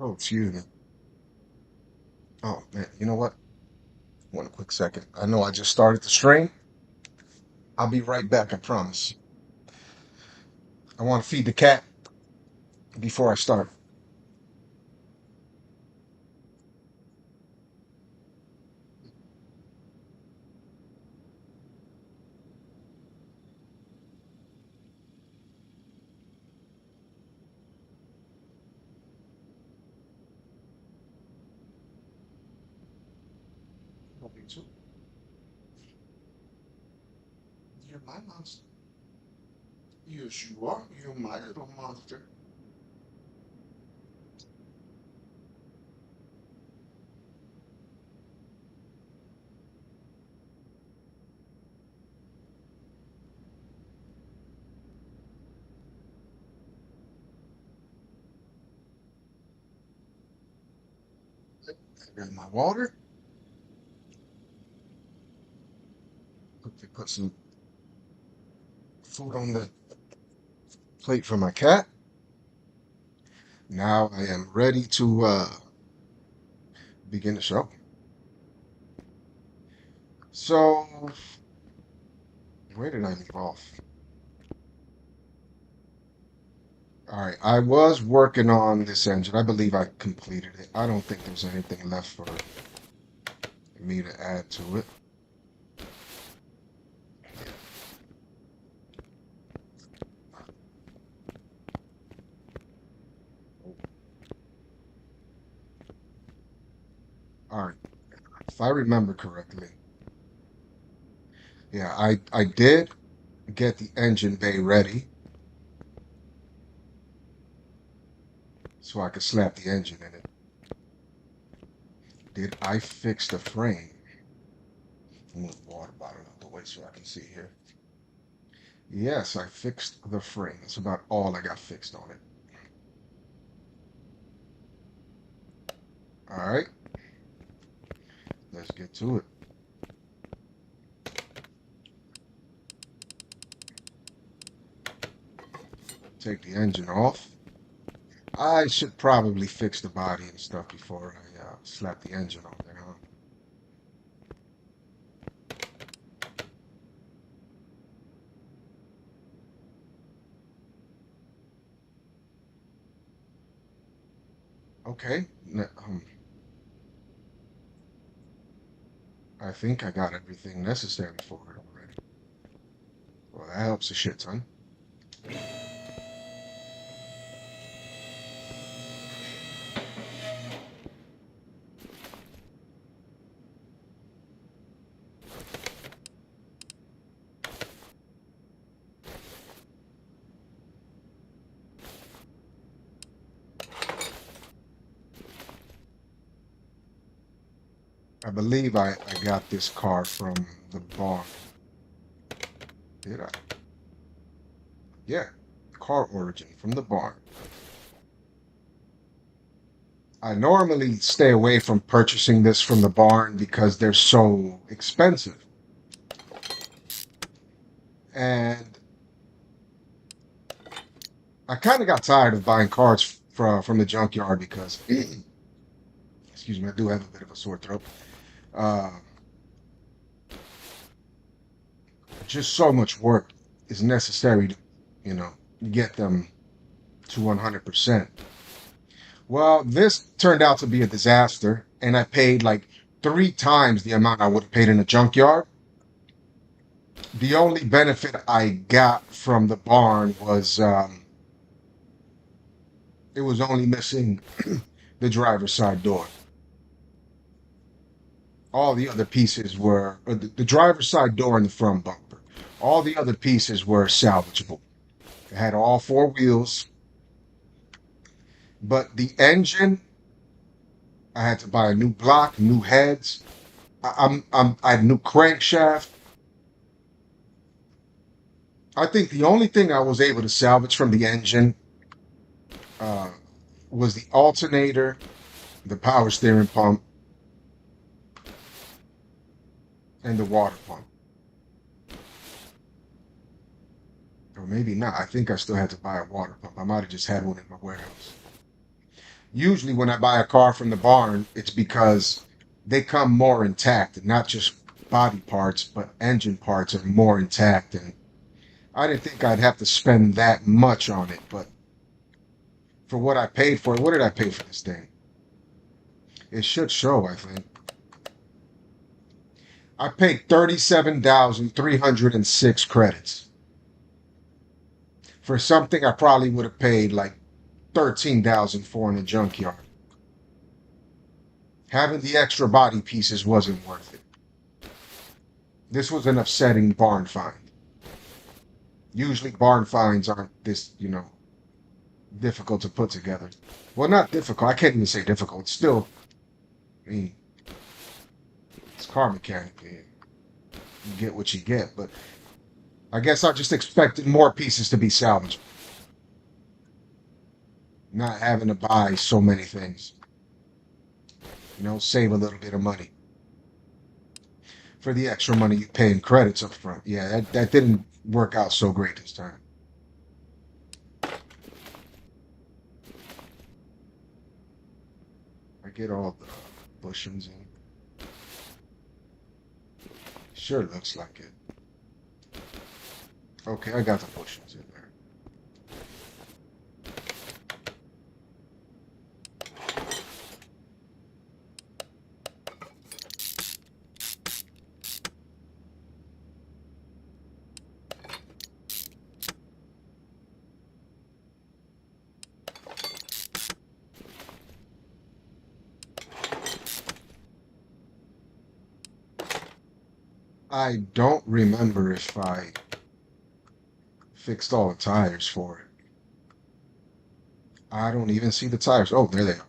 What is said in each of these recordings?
Oh, excuse me. Oh man, you know what? One quick second. I know I just started the stream. I'll be right back, I promise. I want to feed the cat before I start. Love you too. You're my monster. Yes, you are. You're my little monster. Here's my water. Quickly put some food on the plate for my cat. Now I am ready to begin the show. So, where did I leave off? All right, I was working on this engine. I believe I completed it. I don't think there's anything left for me to add to it. All right, if I remember correctly, yeah, I did get the engine bay ready so I could slap the engine in it. Did I fix the frame? Move the water bottle out the way so I can see here. Yes, I fixed the frame. That's about all I got fixed on it. All right, let's get to it. Take the engine off. I should probably fix the body and stuff before I slap the engine on there, huh? Okay. I think I got everything necessary for it already. Well, that helps a shit ton. I believe I got this car from the barn. Did I? Yeah, car origin from the barn. I normally stay away from purchasing this from the barn because they're so expensive. And I kind of got tired of buying cars from the junkyard because, excuse me, I do have a bit of a sore throat. Uh, just so much work is necessary to, you know, get them to 100%. Well, this turned out to be a disaster, and I paid like three times the amount I would have paid in a junkyard. The only benefit I got from the barn was it was only missing the driver's side door. All the other pieces were the driver's side door and the front bumper. All the other pieces were salvageable. It had all four wheels, but the engine, I had to buy a new block, new heads. I had a new crankshaft. I think the only thing I was able to salvage from the engine uh, was the alternator, the power steering pump, and the water pump. Or maybe not. I think I still had to buy a water pump. I might have just had one in my warehouse. Usually when I buy a car from the barn, it's because they come more intact, not just body parts, but engine parts are more intact. And I didn't think I'd have to spend that much on it, but for what I paid for it, what did I pay for this thing? It should show, I think. I paid 37,306 credits for something I probably would have paid like 13,000 for in a junkyard. Having the extra body pieces wasn't worth it. This was an upsetting barn find. Usually barn finds aren't this, difficult to put together. Well, not difficult. I can't even say difficult. It's still, I mean, it's car mechanic. You get what you get, but I guess I just expected more pieces to be salvaged, not having to buy so many things. Save a little bit of money for the extra money you pay in credits up front. Yeah, that didn't work out so great this time. I get all the bushings in. Sure looks like it. Okay, I got the bushings in there. I don't remember if I fixed all the tires for it. I don't even see the tires. Oh, there they are.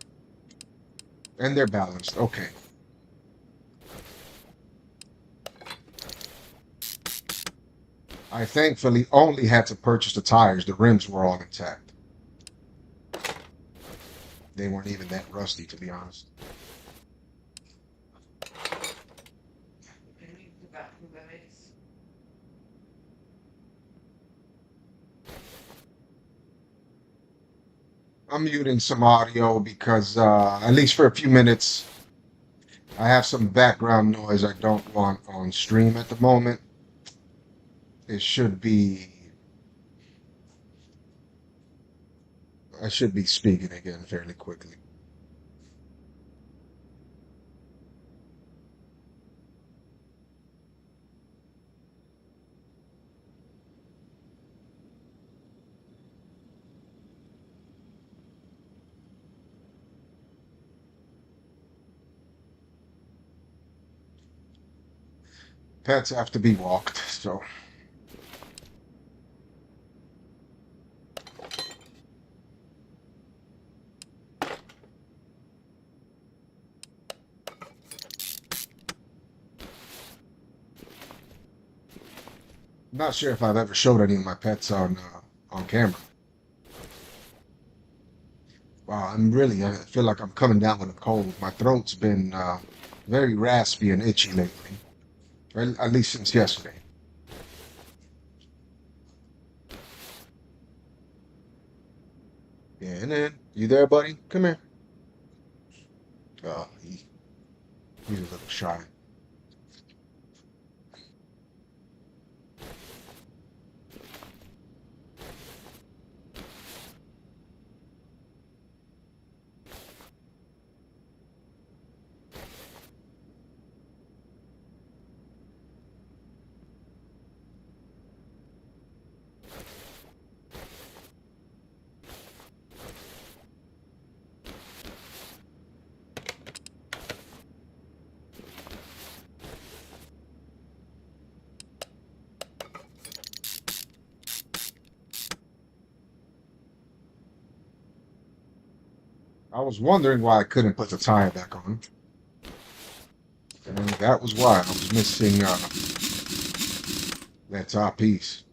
And they're balanced. Okay. I thankfully only had to purchase the tires. The rims were all intact. They weren't even that rusty, to be honest. I'm muting some audio because, at least for a few minutes, I have some background noise I don't want on stream at the moment. It should be. I should be speaking again fairly quickly. Pets have to be walked, so. Not sure if I've ever showed any of my pets on camera. Wow, I feel like I'm coming down with a cold. My throat's been very raspy and itchy lately, or at least since yesterday. Yeah, and then you there, buddy? Come here. He's a little shy. I was wondering why I couldn't put the tire back on, and that was why I was missing that top piece.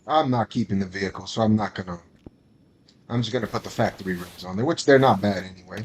I'm not keeping the vehicle, so I'm not gonna. I'm just gonna put the factory rims on there, which they're not bad anyway.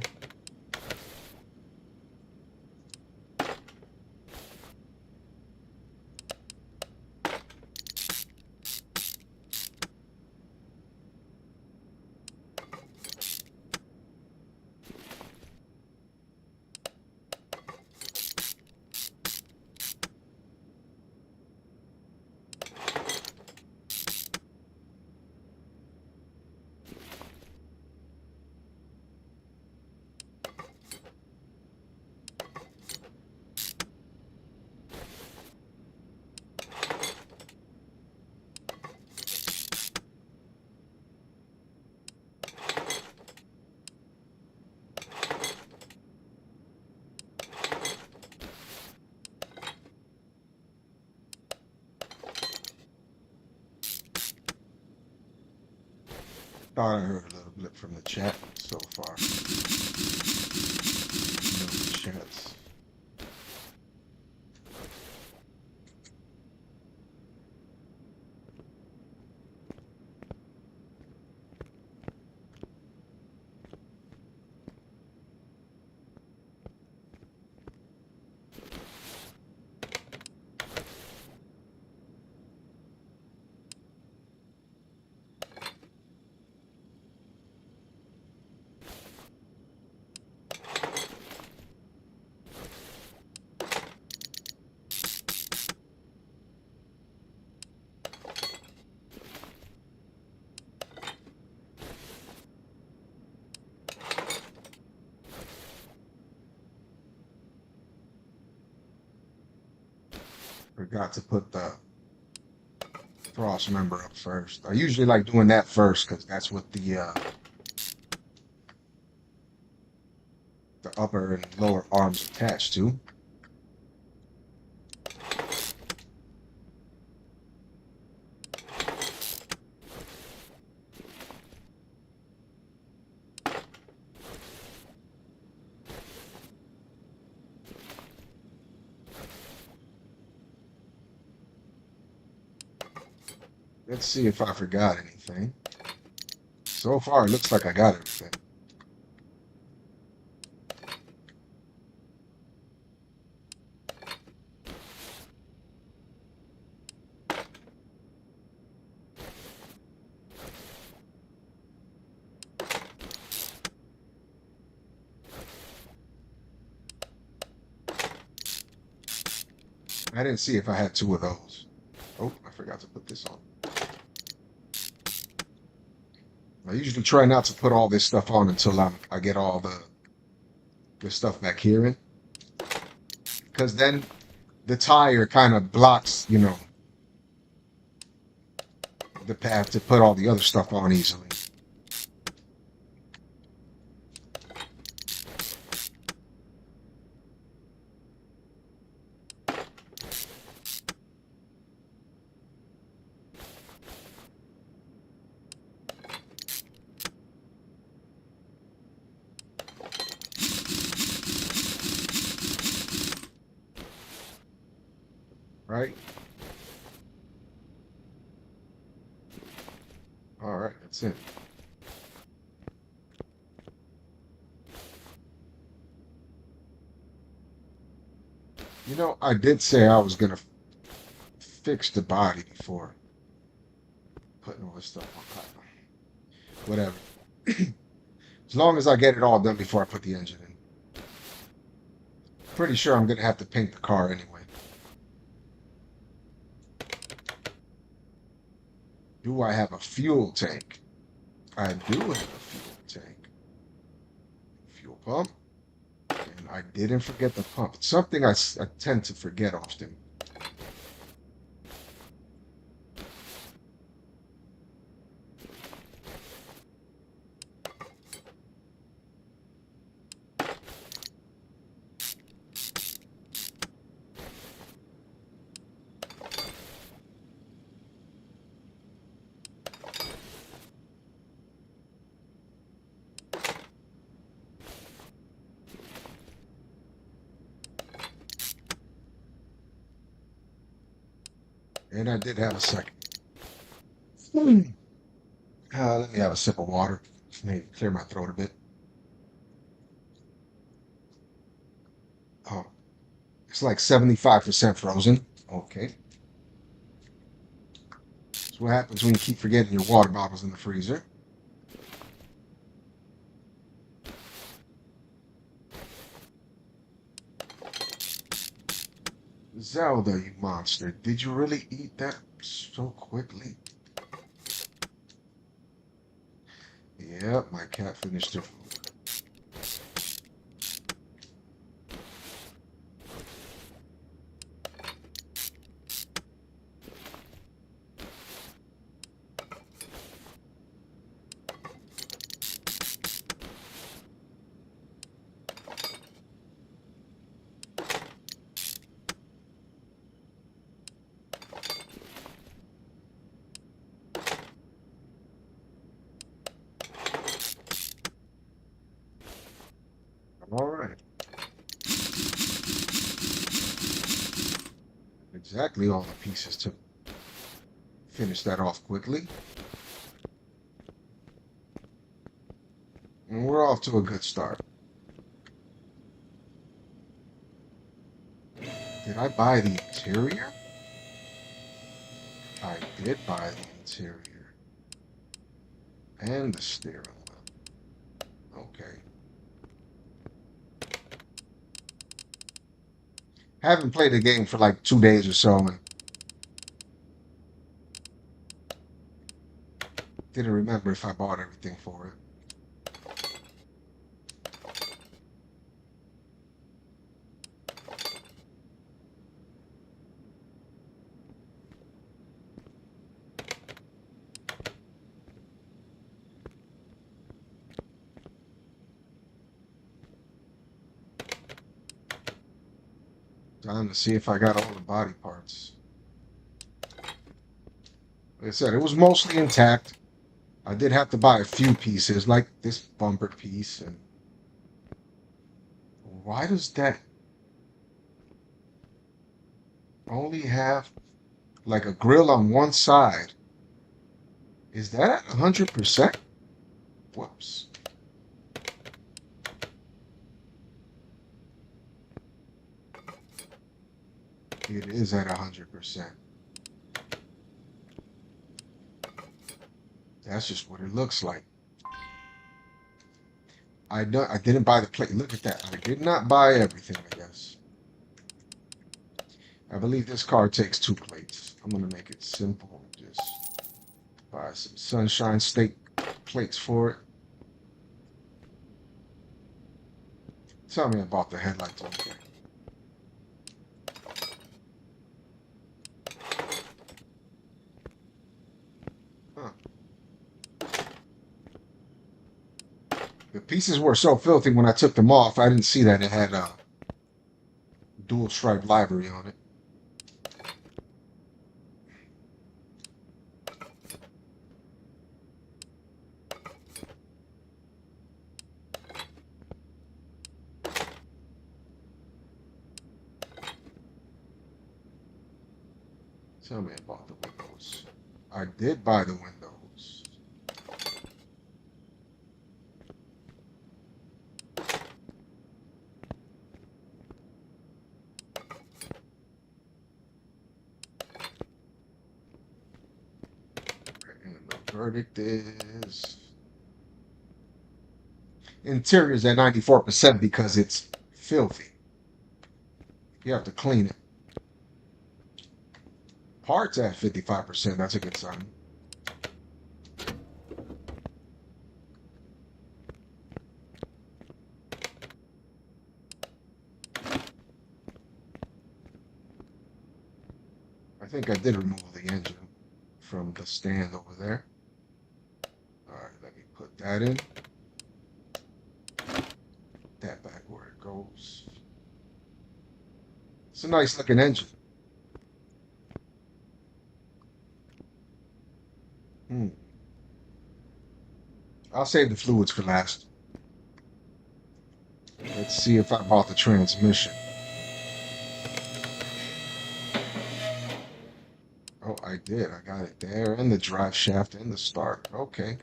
Thought I heard a little blip from the chat so far. No chats. Forgot to put the cross member up first. I usually like doing that first because that's what the upper and lower arms attached to. Let's see if I forgot anything. So far, it looks like I got everything. I didn't see if I had two of those. Oh, I forgot to put this on. I usually try not to put all this stuff on until I get all the stuff back here in. Because then the tire kind of blocks, the path to put all the other stuff on easily. Right? All right, that's it. I did say I was going to fix the body before putting all this stuff on. Whatever. As long as I get it all done before I put the engine in. Pretty sure I'm going to have to paint the car anyway. Do I have a fuel tank? I do have a fuel tank. Fuel pump. And I didn't forget the pump. It's something I tend to forget often. And I did have a second. Let me have a sip of water. Maybe clear my throat a bit. Oh, it's like 75% frozen. Okay. That's what happens when you keep forgetting your water bottles in the freezer. Zelda, you monster. Did you really eat that so quickly? Yep, my cat finished her food. exactly all the pieces to finish that off quickly. And we're off to a good start. Did I buy the interior? I did buy the interior. And the steering wheel. Okay. Haven't played the game for like 2 days or so and didn't remember if I bought everything for it. Time to see if I got all the body parts. Like I said, it was mostly intact. I did have to buy a few pieces, like this bumper piece. And why does that only have like a grill on one side? Is that at 100%? Whoops. It is at 100%. That's just what it looks like. I didn't buy the plate. Look at that. I did not buy everything, I guess. I believe this car takes 2 plates. I'm going to make it simple. Just buy some sunshine steak plates for it. Tell me about the headlights. Okay. Huh. The pieces were so filthy when I took them off, I didn't see that it had a dual stripe livery on it. Tell me about the windows. I did buy the windows. And the verdict is interior's at 94% because it's filthy. You have to clean it. Parts at 55%. That's a good sign. I think I did remove the engine from the stand over there. All right, let me put that in. That back where it goes. It's a nice looking engine. I'll save the fluids for last. Let's see if I bought the transmission. Oh, I did. I got it there. And the drive shaft and the start. Okay.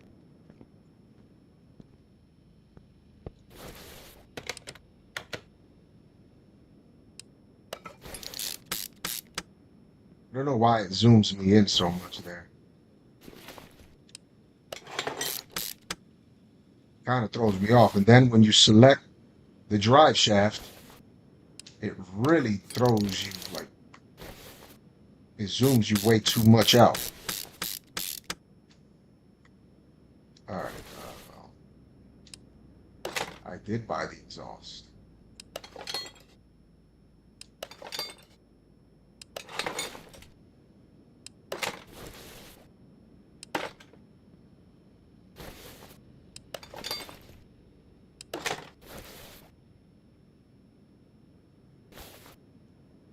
I don't know why it zooms me in so much there. Kind of throws me off. And then when you select the drive shaft, it really throws you, like, it zooms you way too much out. All right. Well, I did buy the exhaust.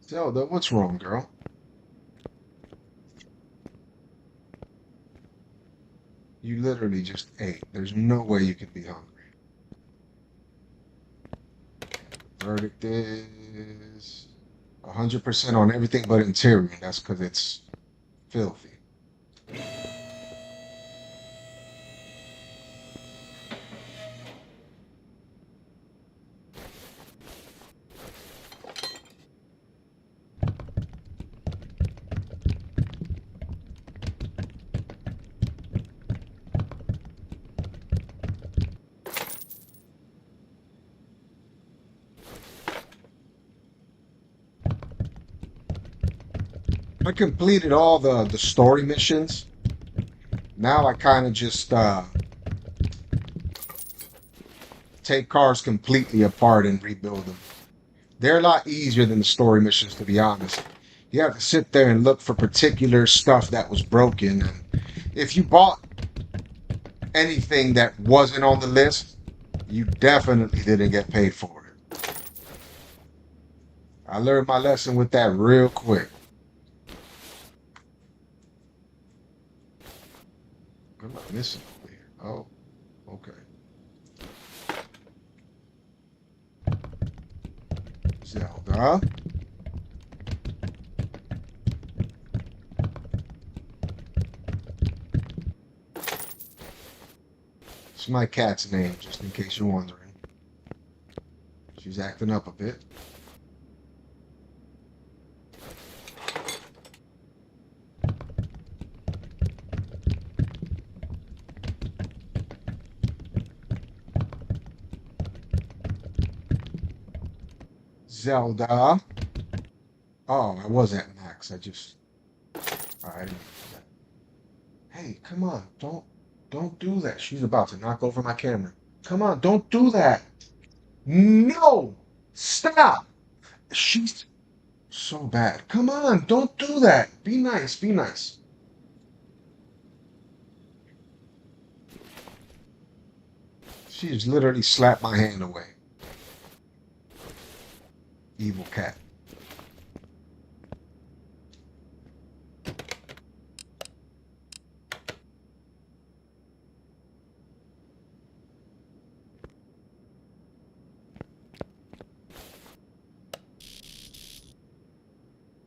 Zelda, what's wrong, girl? You literally just ate. There's no way you can be hungry. The verdict is 100% on everything but interior. And that's because it's filthy. I completed all the story missions. Now I kind of just take cars completely apart and rebuild them. They're a lot easier than the story missions, to be honest. You have to sit there and look for particular stuff that was broken. And if you bought anything that wasn't on the list, you definitely didn't get paid for it. I learned my lesson with that real quick. What am I missing over here? Oh, okay. Zelda. It's my cat's name, just in case you're wondering. She's acting up a bit. Zelda. Oh, I was at max. I just. I didn't do that. Hey, come on. Don't do that. She's about to knock over my camera. Come on, don't do that. No! Stop! She's so bad. Come on, don't do that. Be nice, be nice. She's literally slapped my hand away. Evil cat.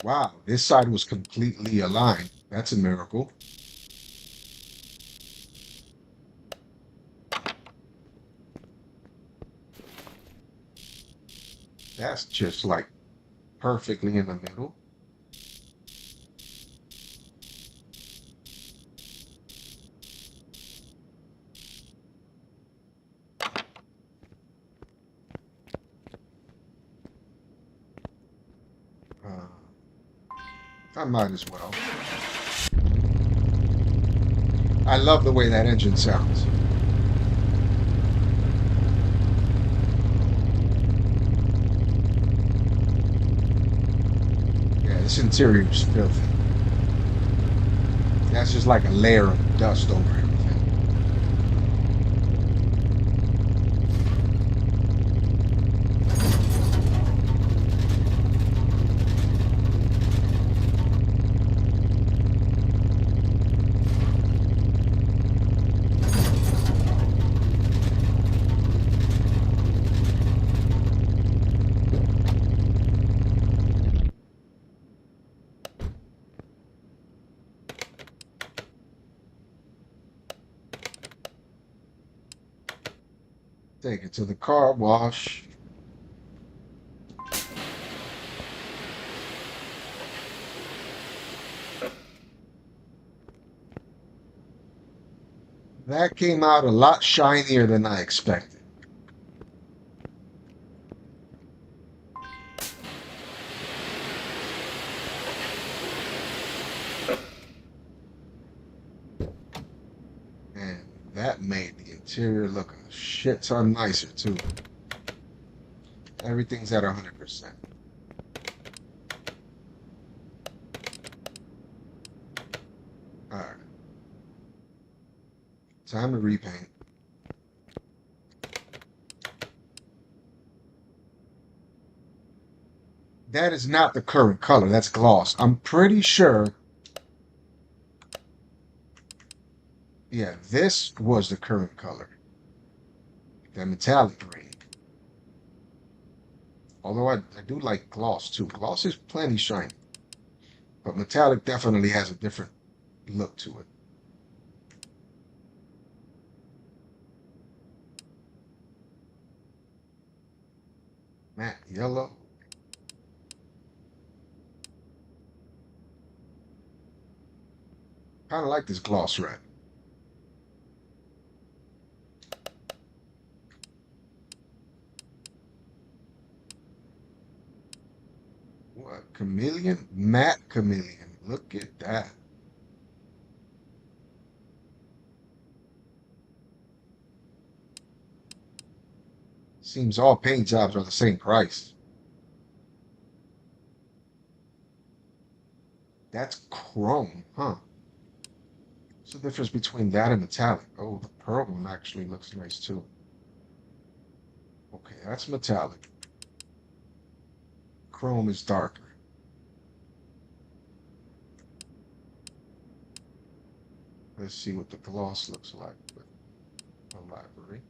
Wow, this side was completely aligned. That's a miracle. That's just like perfectly in the middle. Uh, I might as well. I love the way that engine sounds. Yeah, this interior is filthy. That's just like a layer of dust over everything. Take it to the car wash. That came out a lot shinier than I expected. And that made the interior look a shit ton nicer too. Everything's at 100%. Alright, time to repaint. That is not the current color, that's gloss. I'm pretty sure, yeah, this was the current color. That metallic green. Although I do like gloss too. Gloss is plenty shiny, but metallic definitely has a different look to it. Matte yellow. Kind of like this gloss red. What? Chameleon? Matte chameleon. Look at that. Seems all paint jobs are the same price. That's chrome, huh? What's the difference between that and metallic? Oh, the pearl one actually looks nice too. Okay, that's metallic. Chrome is darker. Let's see what the gloss looks like with a library.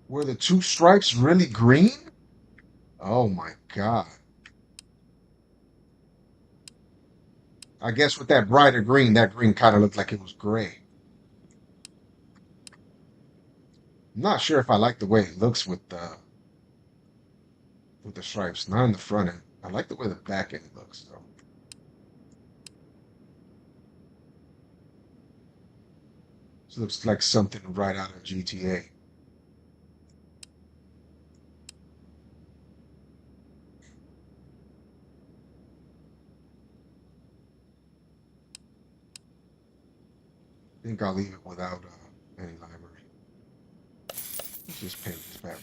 Were the two stripes really green? Oh my God. I guess with that brighter green, that green kind of looked like it was gray. I'm not sure if I like the way it looks with the stripes, not in the front end. I like the way the back end looks though. This looks like something right out of GTA. I think I'll leave it without any library. Let's just paint this bad boy.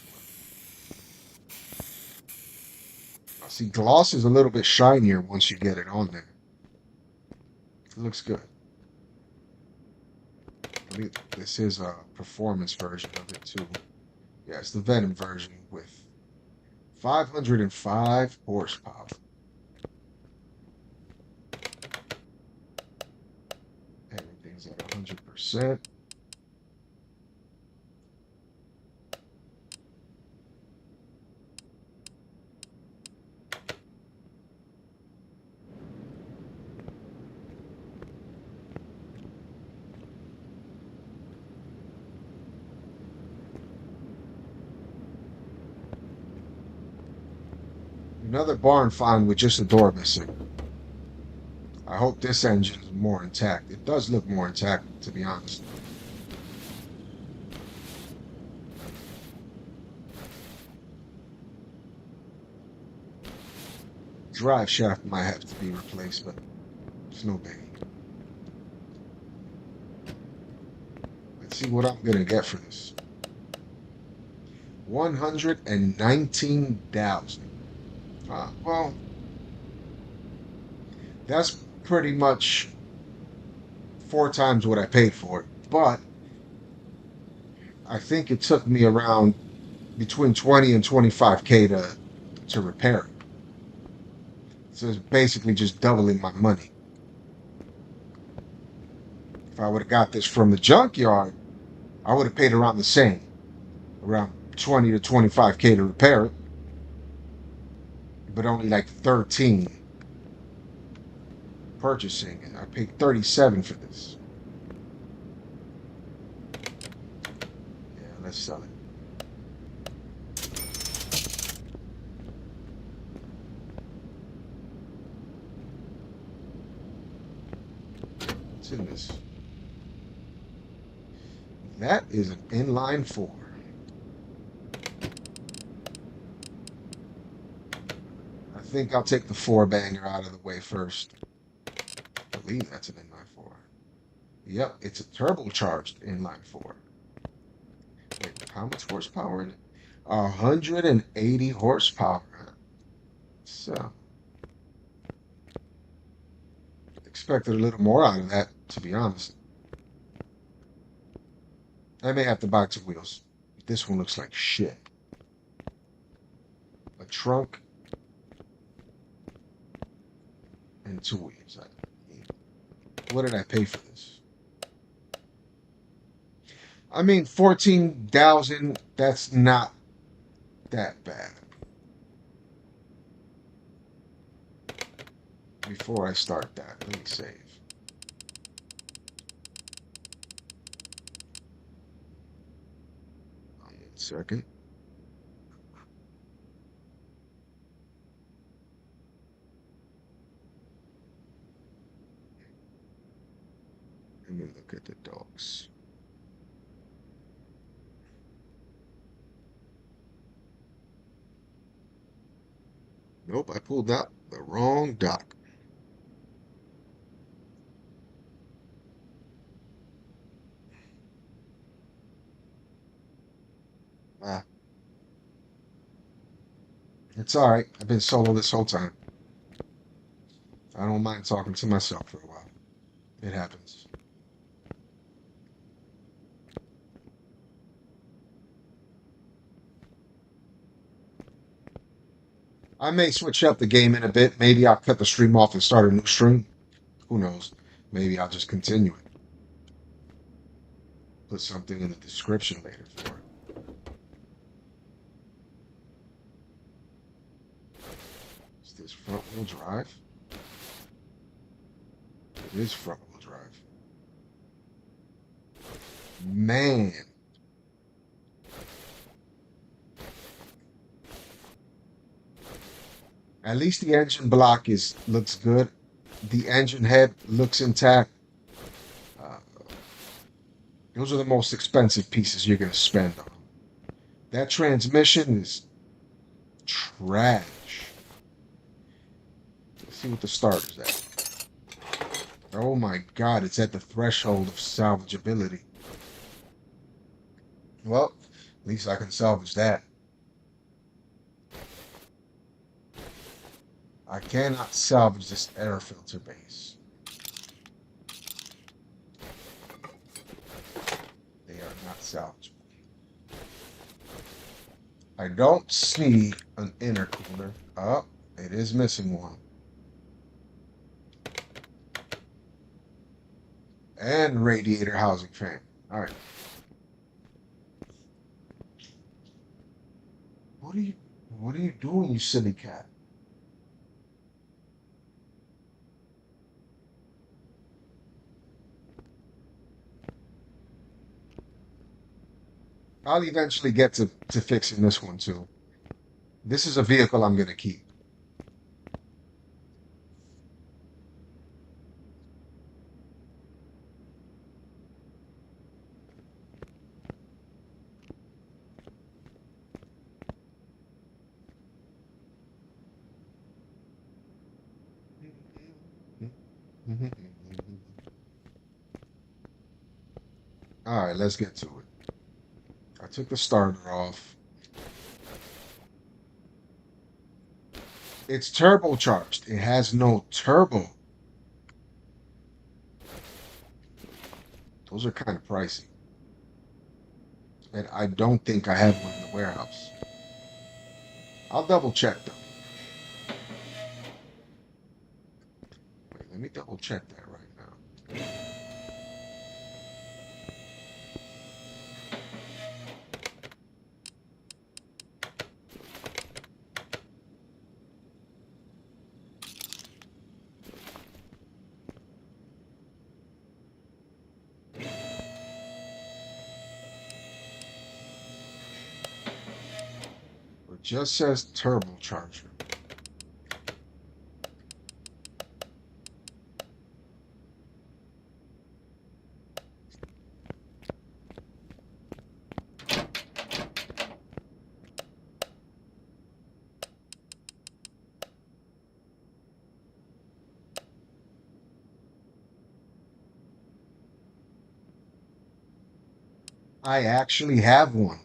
Now, see, gloss is a little bit shinier once you get it on there. It looks good. This is a performance version of it too. Yeah, it's the Venom version with 505 horsepower. Everything's at 100%. Another barn find with just a door missing. I hope this engine is more intact. It does look more intact, to be honest. Drive shaft might have to be replaced, but it's no biggie. Let's see what I'm gonna get for this. 119,000. Well, that's pretty much 4 times what I paid for it. But I think it took me around between 20 and 25K to repair it. So it's basically just doubling my money. If I would have got this from the junkyard, I would have paid around the same, around 20 to 25K to repair it, but only like 13 purchasing it. I paid 37 for this. Yeah, let's sell it. What's in this? That is an inline 4. I think I'll take the 4-banger out of the way first. I believe that's an inline 4. Yep, it's a turbocharged inline 4. Wait, how much horsepower in it? 180 horsepower. So, expected a little more out of that, to be honest. I may have to buy 2 wheels. This one looks like shit. A trunk and 2 wheels. What did I pay for this? I mean, 14,000, that's not that bad. Before I start that, let me save. 1 second. Let me look at the dogs. Nope, I pulled out the wrong doc. Ah, it's all right. I've been solo this whole time. I don't mind talking to myself for a while. It happens. I may switch up the game in a bit. Maybe I'll cut the stream off and start a new stream. Who knows? Maybe I'll just continue it. Put something in the description later for it. Is this front wheel drive? It is front wheel drive. Man. At least the engine block is looks good. The engine head looks intact. Uh, those are the most expensive pieces you're gonna spend on. That transmission is trash. Let's see what the starter's at. Oh my God, it's at the threshold of salvageability. Well, at least I can salvage that. I cannot salvage this air filter base. They are not salvageable. I don't see an intercooler. Oh, it is missing one. And radiator housing fan. All right. What are you doing, you silly cat? I'll eventually get to fixing this one too. This is a vehicle I'm gonna keep. All right, let's get to it. I took the starter off. It's turbocharged. It has no turbo. Those are kind of pricey. And I don't think I have one in the warehouse. I'll double check though. Wait, let me double check that right now. It just says turbocharger. I actually have one.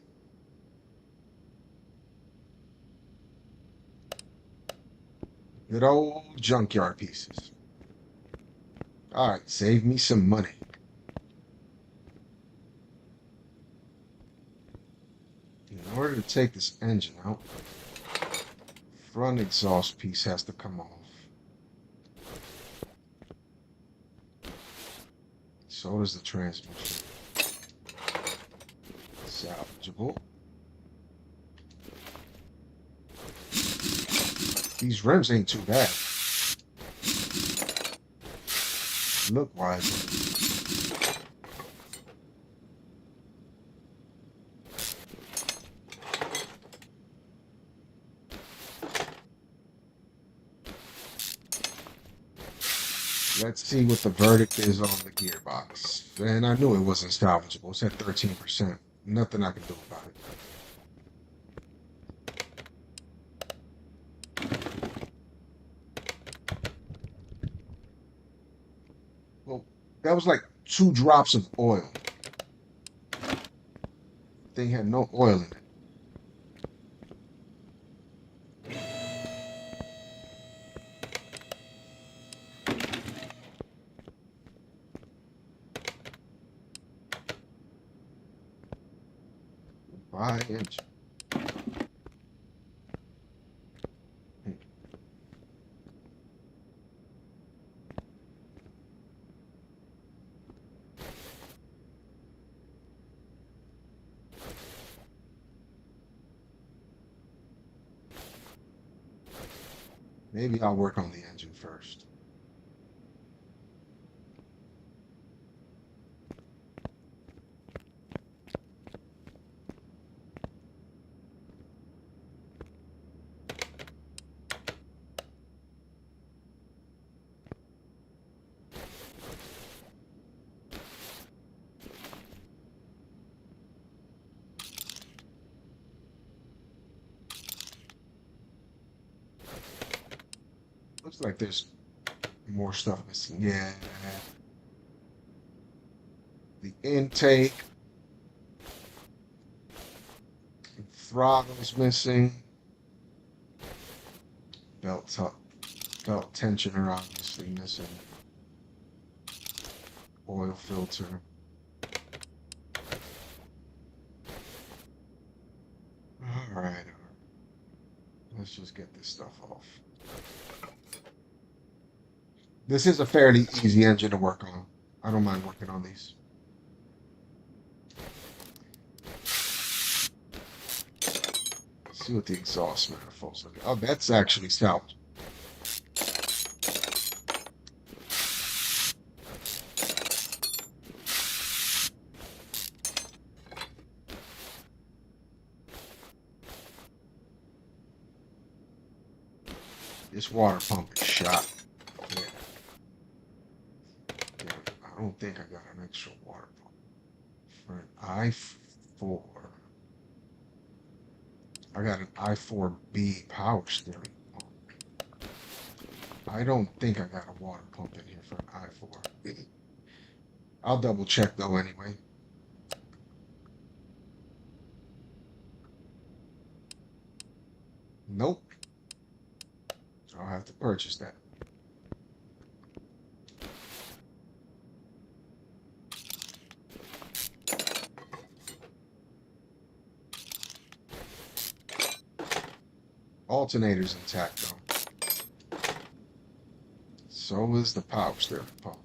Good old junkyard pieces. All right, save me some money. In order to take this engine out, front exhaust piece has to come off. So does the transmission. salvageable. These rims ain't too bad. Look wise. Let's see what the verdict is on the gearbox. And I knew it wasn't salvageable. It's at 13%. Nothing I can do about it. Well, that was like 2 drops of oil. Thing had no oil in it. By inch. Maybe I'll work on the engine first. Looks like there's more stuff missing. Yeah. The intake. Throttle's missing. Belt tensioner obviously missing. Oil filter. All right. Let's just get this stuff off. This is a fairly easy engine to work on. I don't mind working on these. Let's see what the exhaust manifolds look like. Oh, that's actually salvage. This water pump is shot. Yeah. Yeah, I don't think I got an extra water pump. For an i4, I got an i4B power steering pump. I don't think I got a water pump in here for an i4. I'll double check though anyway. Nope. I'll have to purchase that. Alternator's intact though. So is the power steering pump.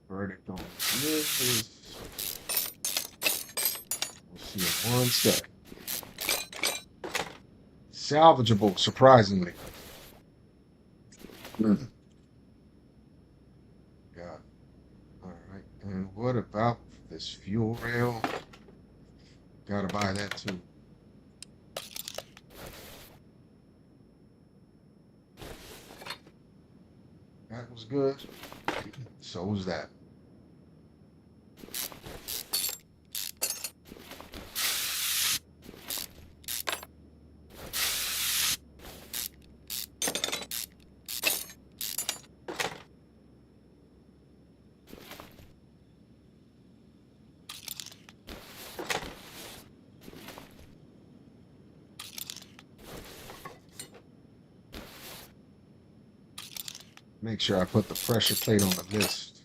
Verdict on this. We'll see in 1 second. Salvageable, surprisingly. God. Alright, and what about this fuel rail? Gotta buy that too. That was good. So was that. Make sure I put the pressure plate on the list.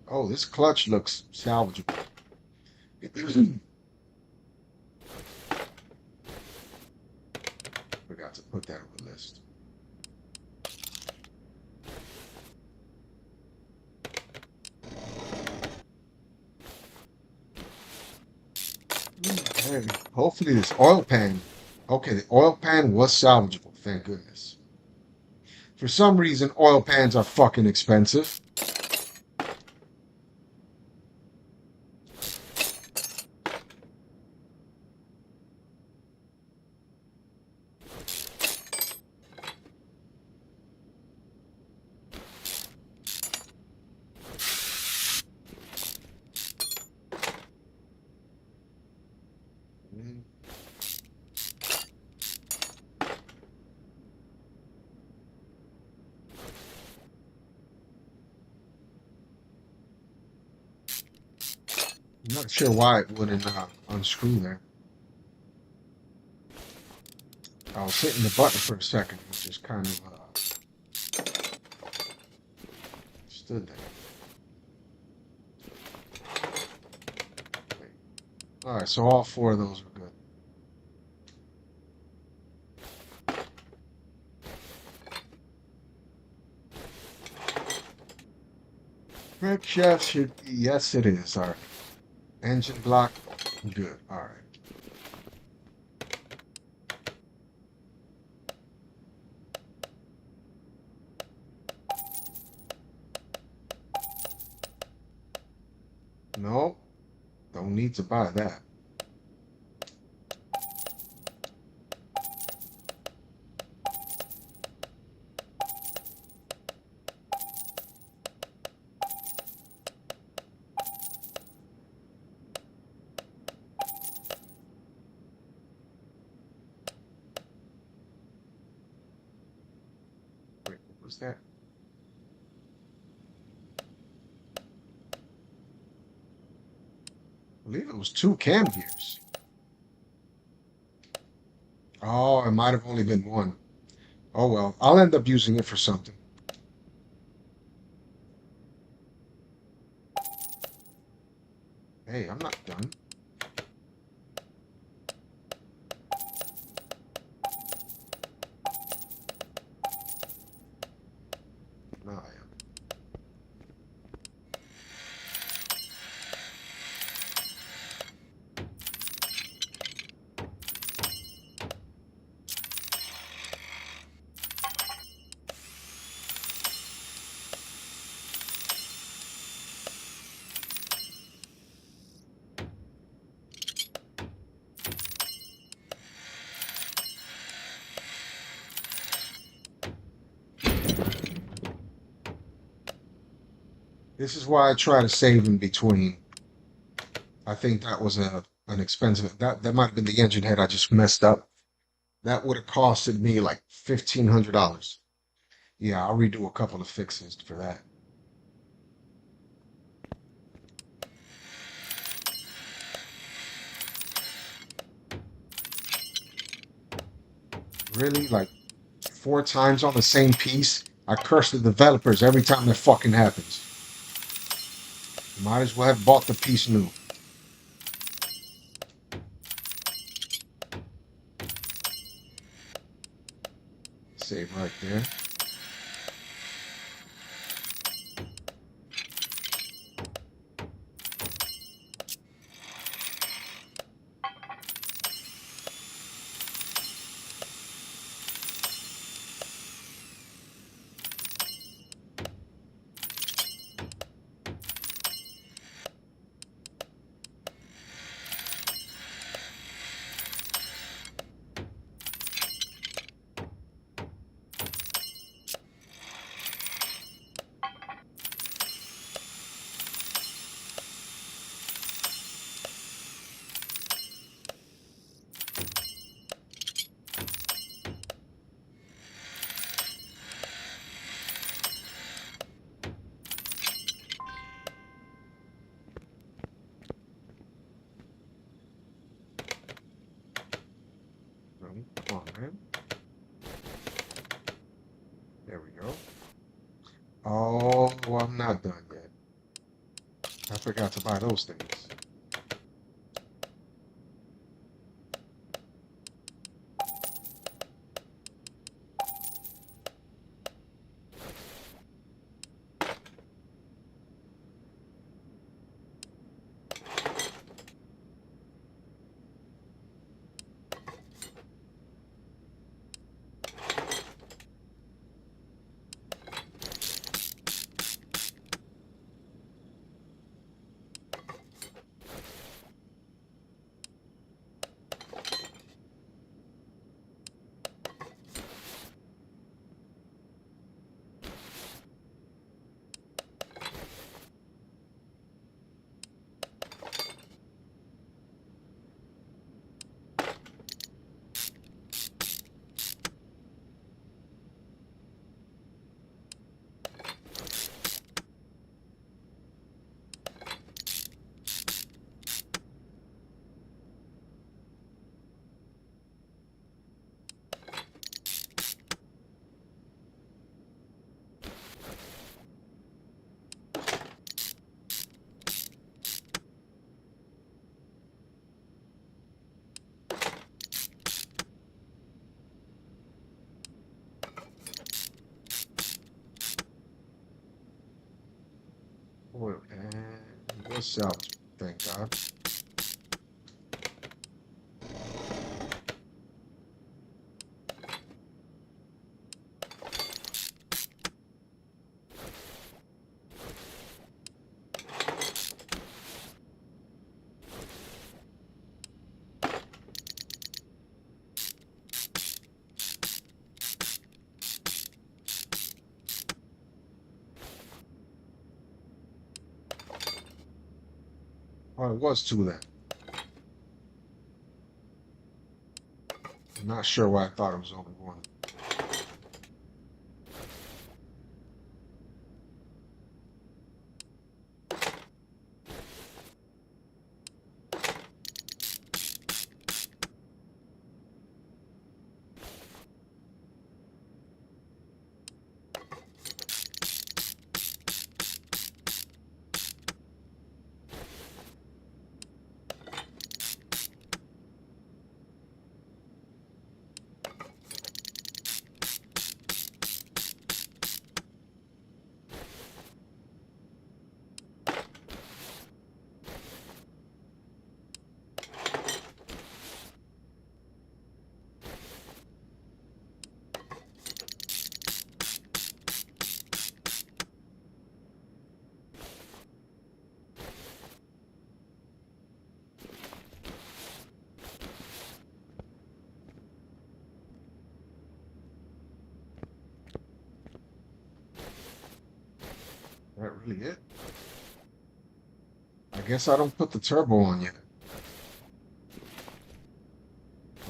Oh, this clutch looks salvageable. Forgot to put that on the list. Hey, hopefully this oil pan. Okay, the oil pan was salvageable. Thank goodness. For some reason, oil pans are fucking expensive. I'm not sure why it wouldn't unscrew there. I was hitting the button for a second, which is kind of stood there. All right, so all four of those were good. Red chef should be, yes, it is. All right. Engine block, good. All right. No, don't need to buy that. Wait, what was that? I believe it was two cam gears. Oh, it might have only been one. Oh well, I'll end up using it for something. Hey, I'm not done. No, I am. This is why I try to save in between. I think that was an expensive. That might have been the engine head I just messed up. That would have costed me like $1,500. Yeah, I'll redo a couple of fixes for that. Really, like four times on the same piece. I curse the developers every time that fucking happens. Might as well have bought the piece new. Save right there. not done yet. I forgot to buy those things. Oil and what's salvage? Thank God. Oh, it was two then. I'm not sure why I thought it was only one. Is that really it? I guess I don't put the turbo on yet.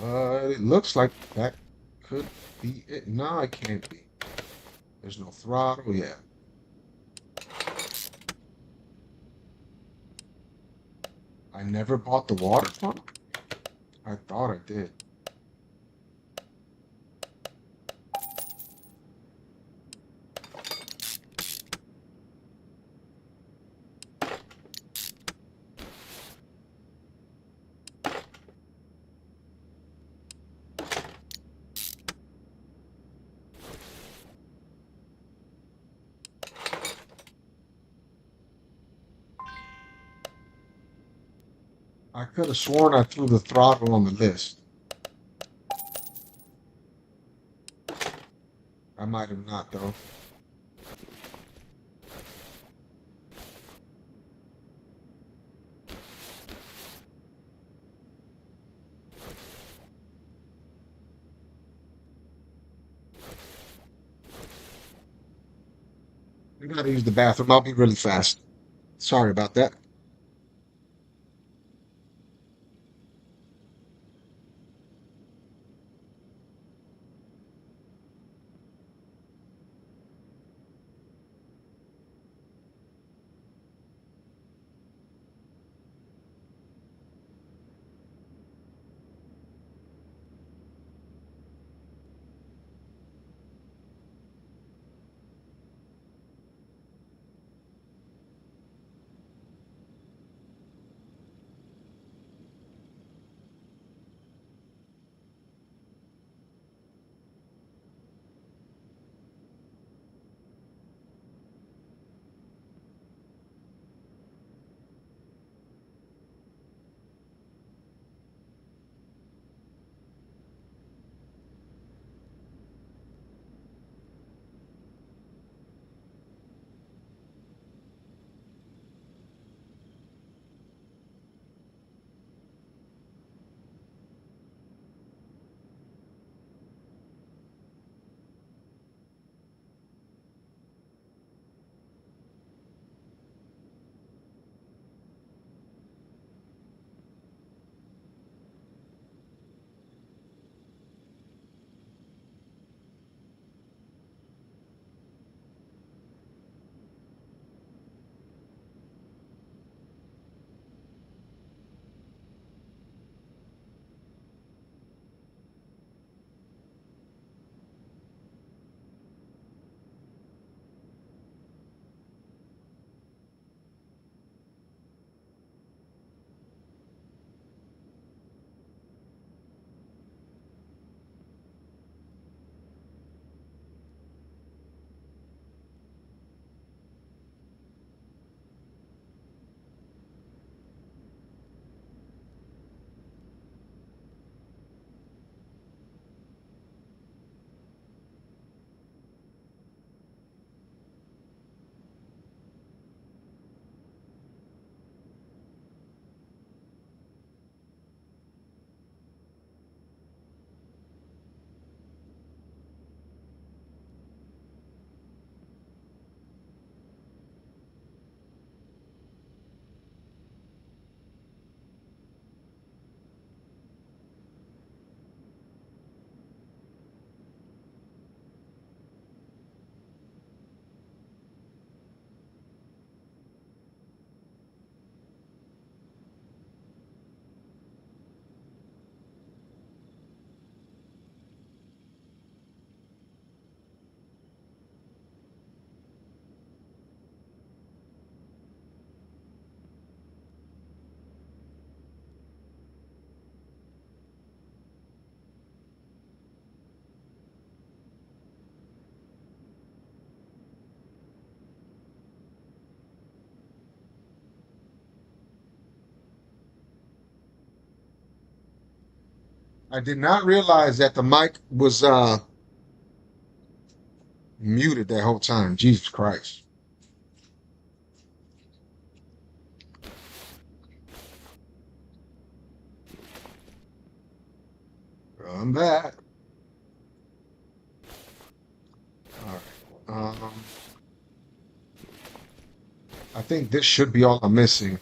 But it looks like that could be it. No, it can't be. There's no throttle yet. I never bought the water pump? I thought I did. I could have sworn I threw the throttle on the list. I might have not, though. I gotta use the bathroom. I'll be really fast. Sorry about that. I did not realize that the mic was muted that whole time. Jesus Christ. I'm back. All right. I think this should be all I'm missing.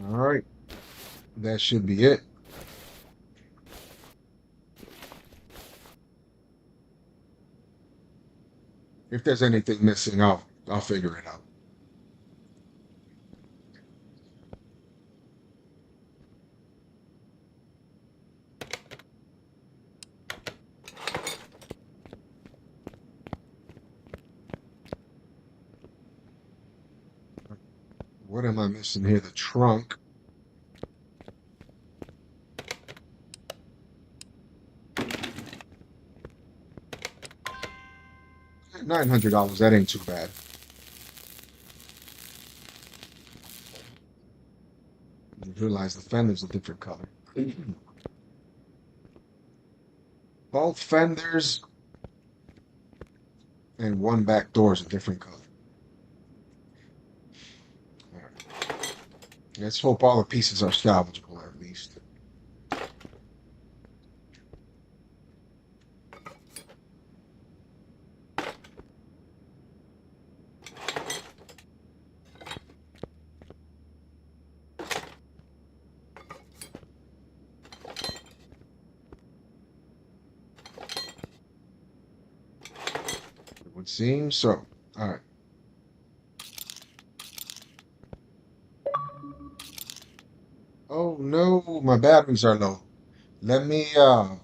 All right. That should be it. If there's anything missing, I'll figure it out. What am I missing here? The trunk. $900. That ain't too bad. You realize the fender's a different color. Both fenders and one back door is a different color. All right. Let's hope all the pieces are salvageable at least. It would seem so. All right. Oh no, my batteries are low. Let me I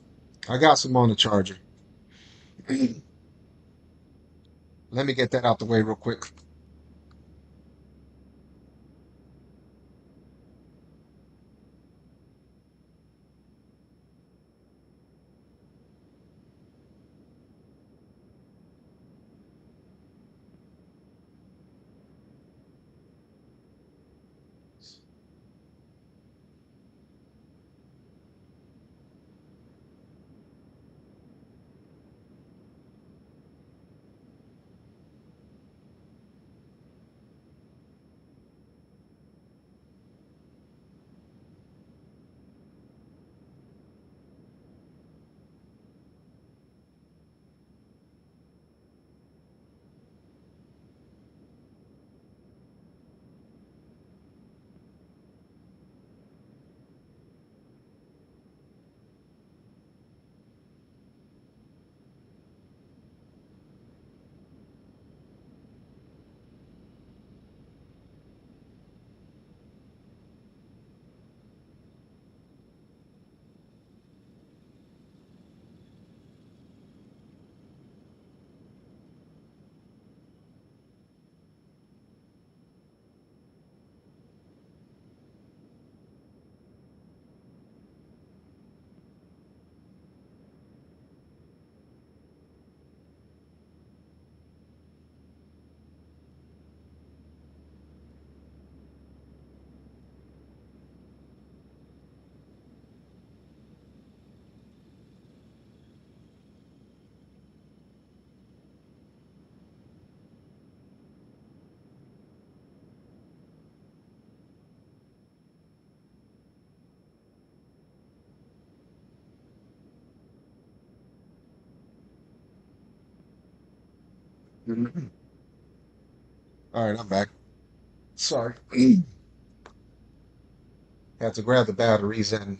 got some on the charger. Let me get that out the way real quick. All right, I'm back. Sorry. Had to grab the batteries and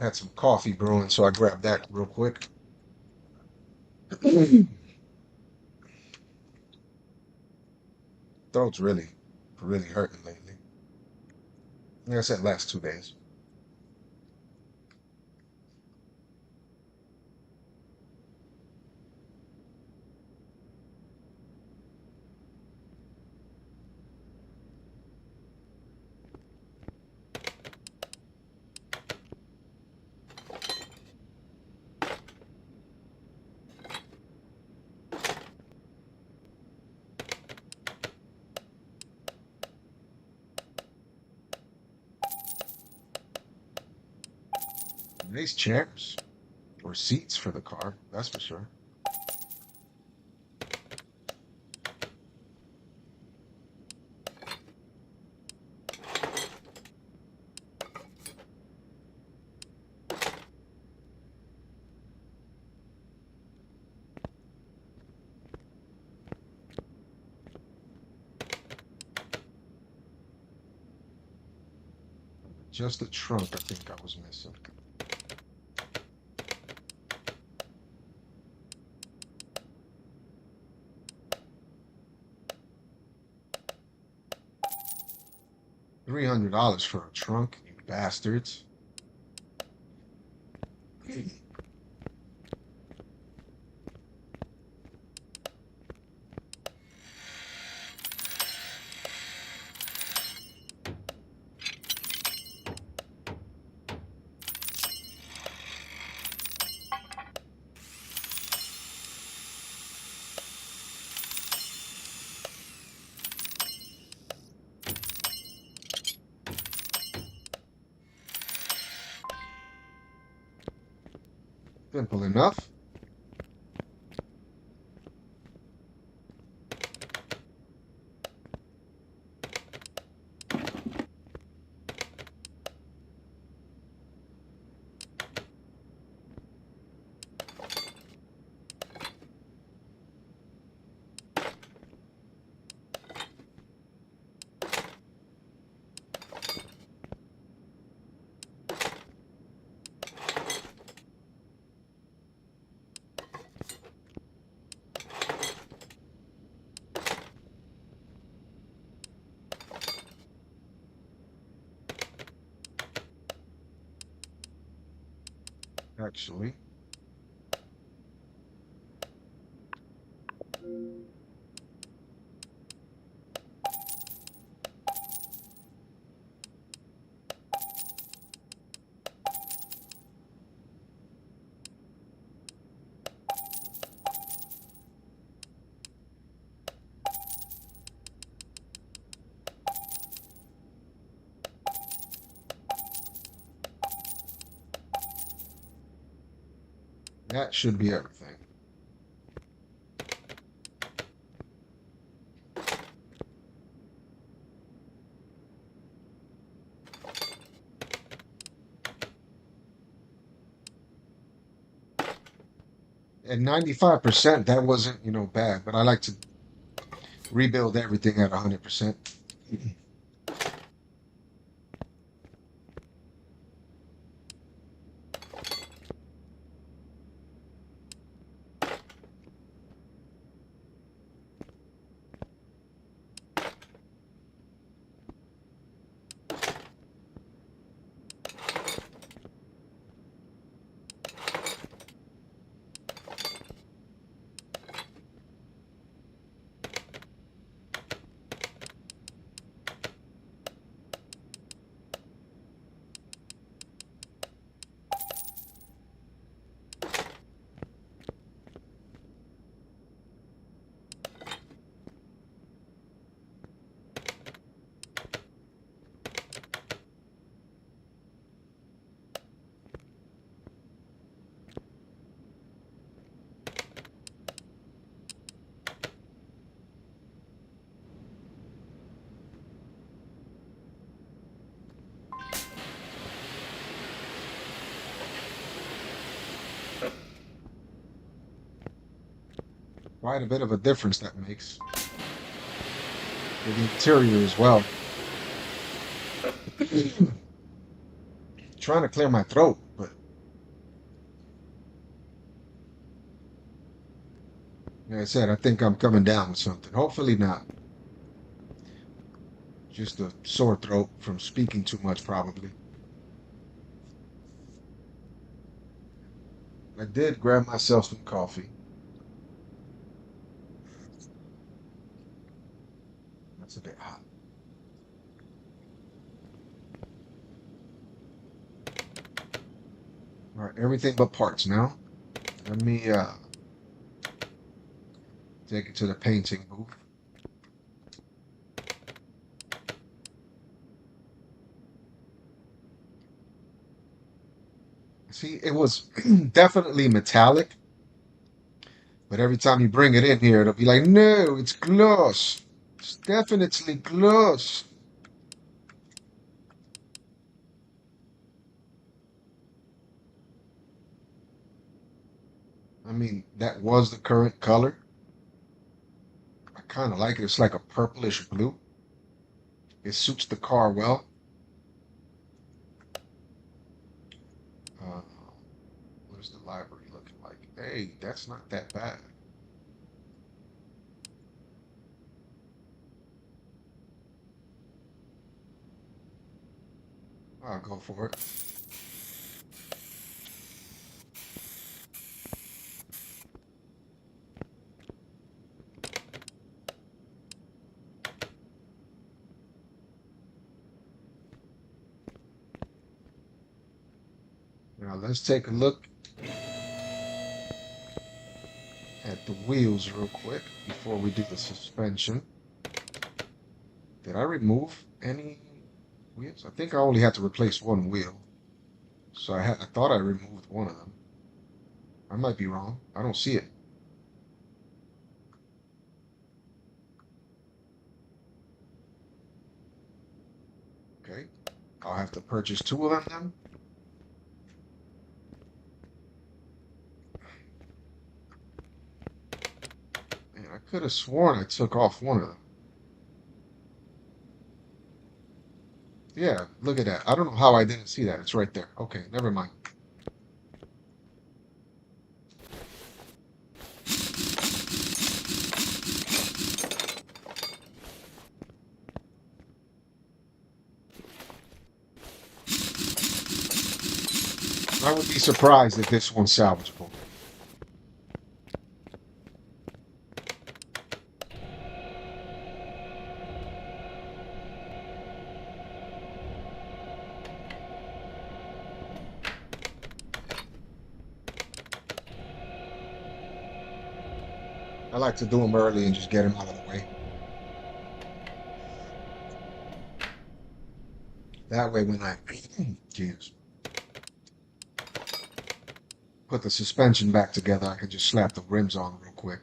Had some coffee brewing, so I grabbed that real quick. Throat's really hurting lately. Like I said, last 2 days. Nice chairs or seats for the car, that's for sure. Just the trunk, I think I was missing. $300 for a trunk, you bastards. Simple enough. Actually, that should be everything. At 95%, that wasn't, bad, but I like to rebuild everything at 100%. Quite a bit of a difference that makes for the interior as well. Trying to clear my throat, but Like I said, I think I'm coming down with something. Hopefully not. Just a sore throat from speaking too much, probably. I did grab myself some coffee. That's a bit hot. All right, everything but parts now. Let me take it to the painting booth. See, it was definitely metallic, but every time you bring it in here, it'll be like, no, it's gloss. It's definitely gloss. I mean, that was the current color. I kind of like it. It's like a purplish blue. It suits the car well. Uh, what is the library looking like? Hey, that's not that bad. I'll go for it. Now let's take a look at the wheels real quick before we do the suspension. Did I remove any wheels? I think I only had to replace one wheel. So I thought I removed one of them. I might be wrong. I don't see it. Okay. I'll have to purchase two of them then. Man, I could have sworn I took off one of them. Yeah, look at that. I don't know how I didn't see that. It's right there. Okay, never mind. I would be surprised if this one's salvageable. I like to do them early and just get them out of the way. That way, when I geez, put the suspension back together, I can just slap the rims on real quick.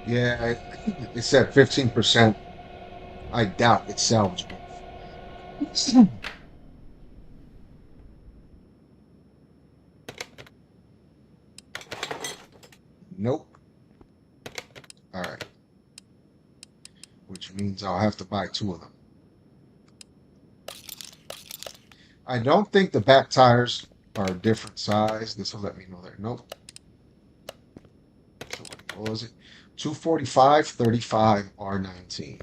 Yeah, it said 15%. I doubt it's salvageable. Nope. All right. Which means I'll have to buy two of them. I don't think the back tires are a different size. This will let me know there. Nope. So what was it? 245, 35, R19.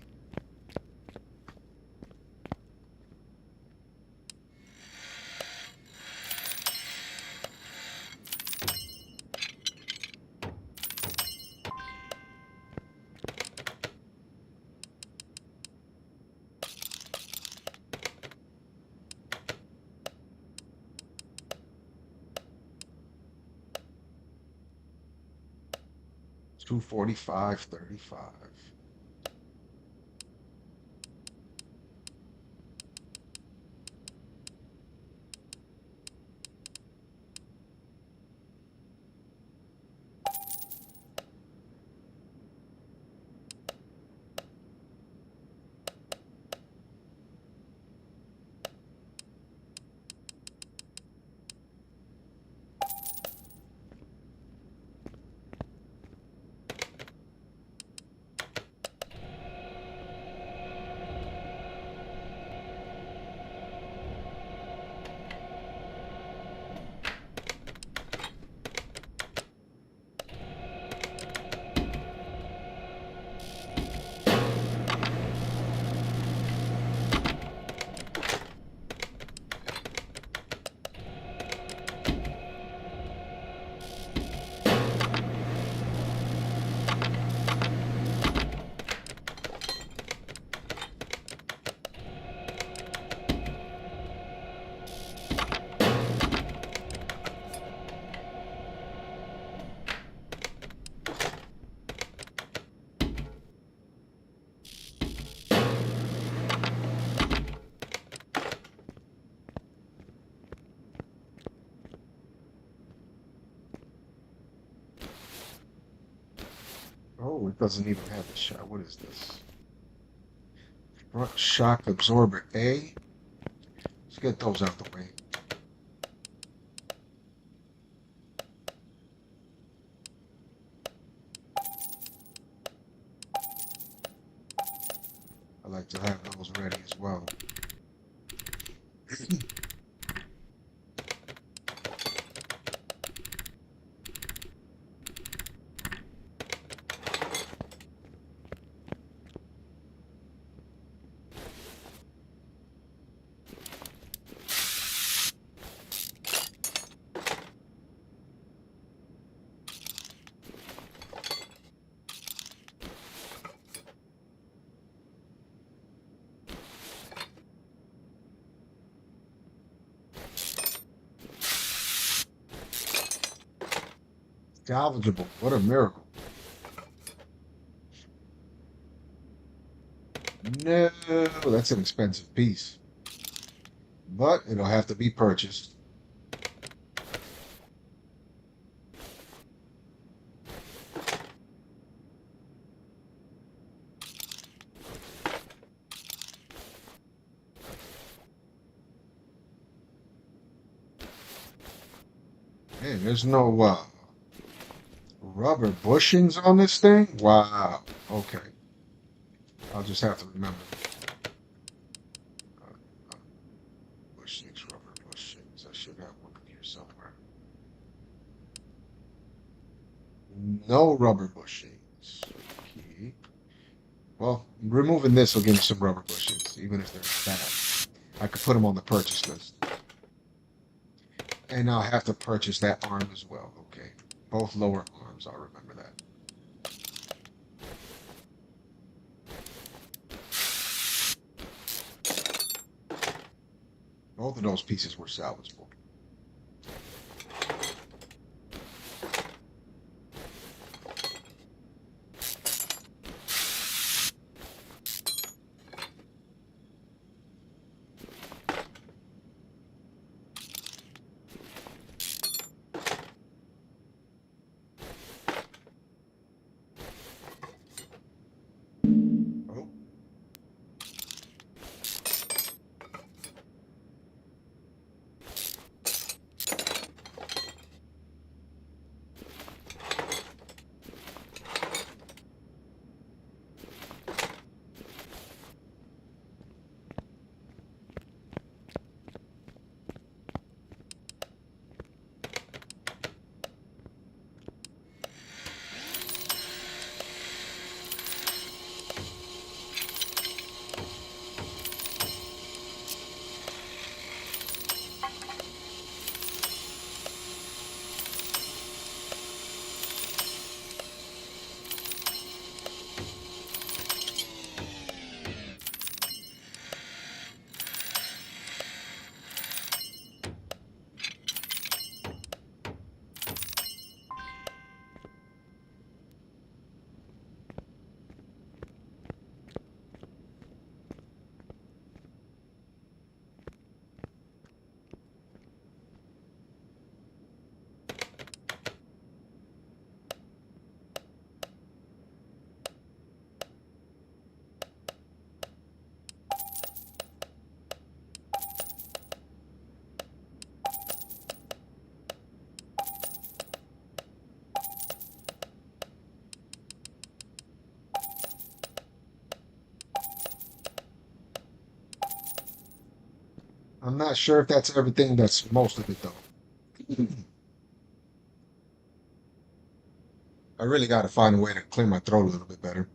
245, 35. doesn't even have a shot. What is this? Front shock absorber A. Let's get those out the way. I like to have those ready as well. Salvageable. What a miracle. No, that's an expensive piece. But it'll have to be purchased. Hey, there's no rubber bushings on this thing? Wow. Okay. I'll just have to remember. Uh, uh, bushings, rubber bushings. I should have one here somewhere. No rubber bushings. Okay. Well, removing this will give me some rubber bushings, even if they're bad. I could put them on the purchase list. And I'll have to purchase that arm as well. Okay. Both lower arms, I'll remember that. Both of those pieces were salvageable. Oh. I'm not sure if that's everything. That's most of it, though. I really got to find a way to clear my throat a little bit better.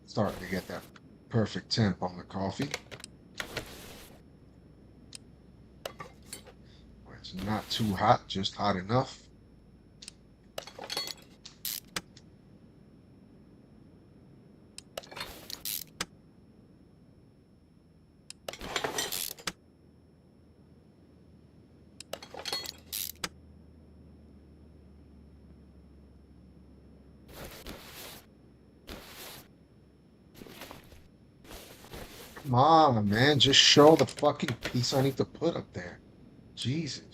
Starting to get that perfect temp on the coffee. Where it's not too hot, just hot enough. Come on, man. Just show the fucking piece I need to put up there. Jesus.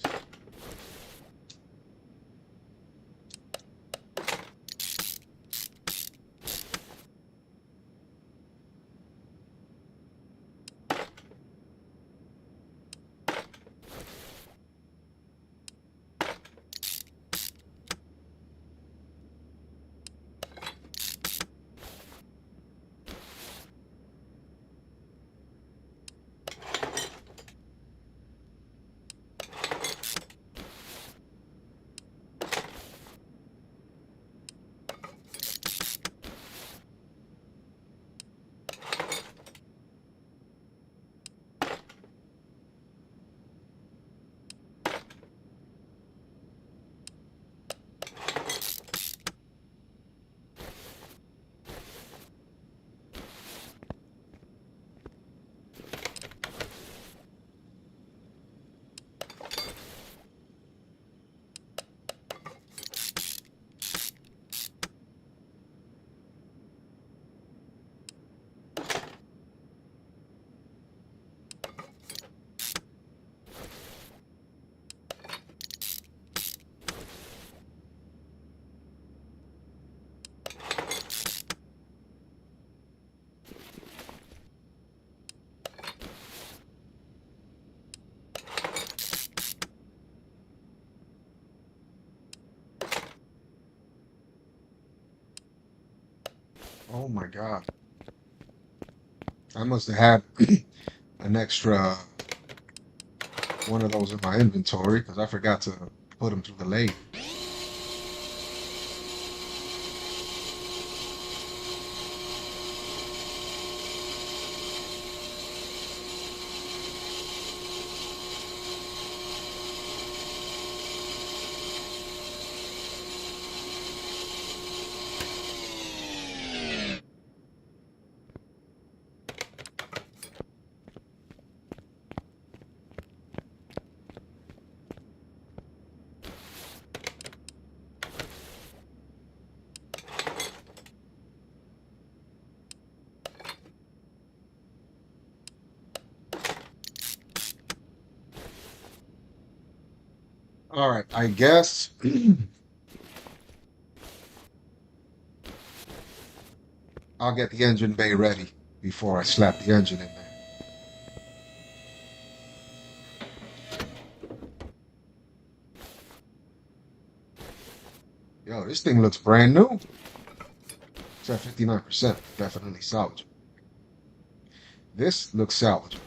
Oh my God. I must have had an extra one of those in my inventory because I forgot to put them through the lathe. All right, I guess I'll get the engine bay ready before I slap the engine in there. Yo, this thing looks brand new. It's at 59%. Definitely salvageable. This looks salvageable.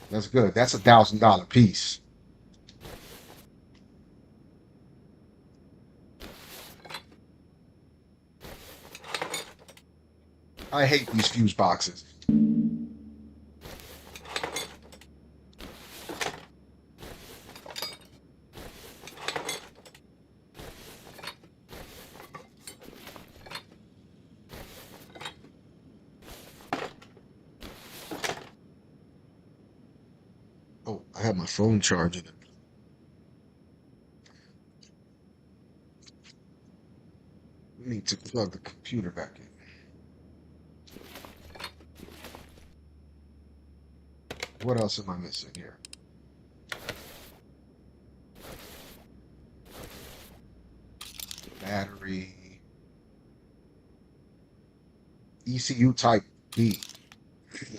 That's good. That's $1,000 piece. I hate these fuse boxes. Oh, I have my phone charging it. Need to plug the computer back in. What else am I missing here? Battery. ECU type B.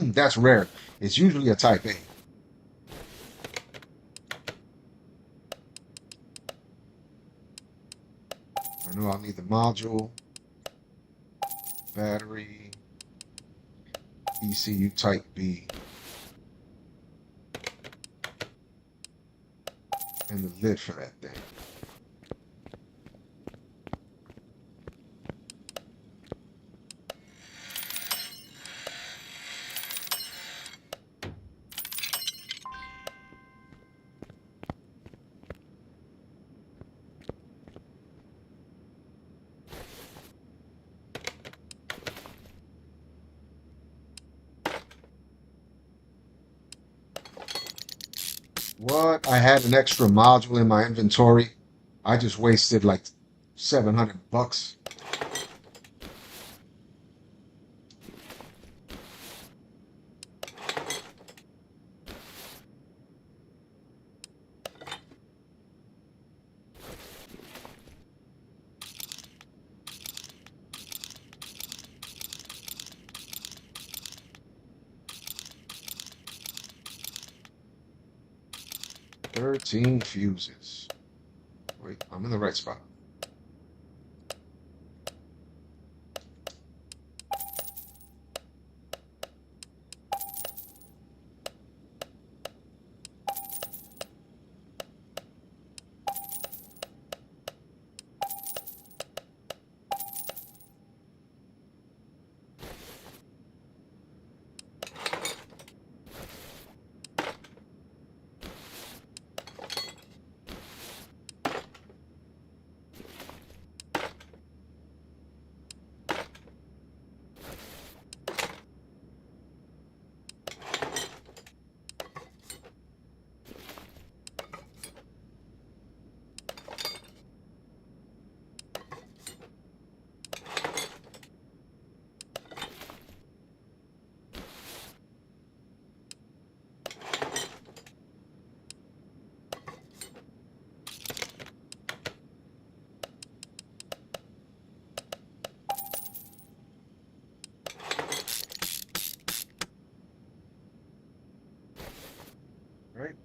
That's rare. It's usually a type A. I know I'll need the module, battery, ECU type B, and the lid for that thing. What? I had an extra module in my inventory. I just wasted like 700 bucks. 13 fuses. Wait, I'm in the right spot. Right?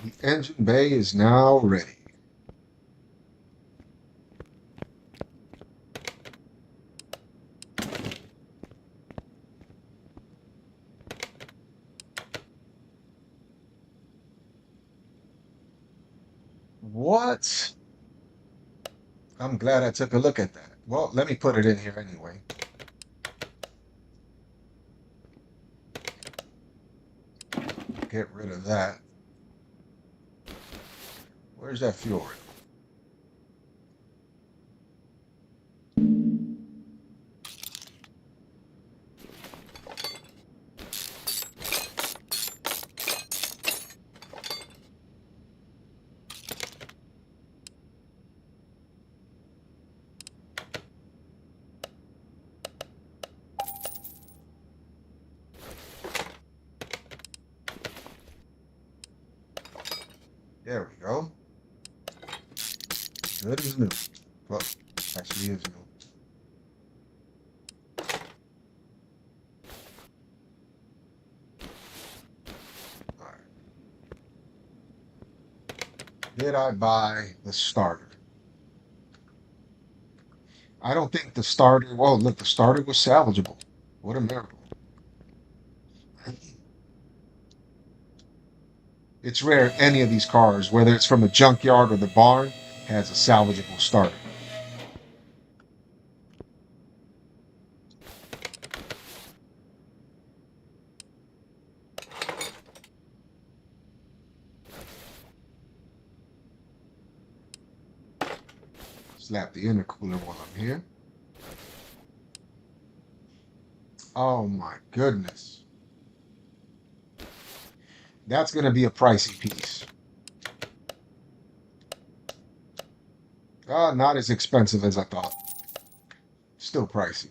The engine bay is now ready. What? I'm glad I took a look at that. Well, let me put it in here anyway. Get rid of that. Where's that fuel rail? There we go. Good as new. Well, actually is new. All right. Did I buy the starter? I don't think the starter. Well, look, the starter was salvageable. What a miracle! It's rare any of these cars, whether it's from a junkyard or the barn, has a salvageable starter. Slap the intercooler while I'm here. Oh my goodness. That's going to be a pricey piece. Not as expensive as I thought. Still pricey.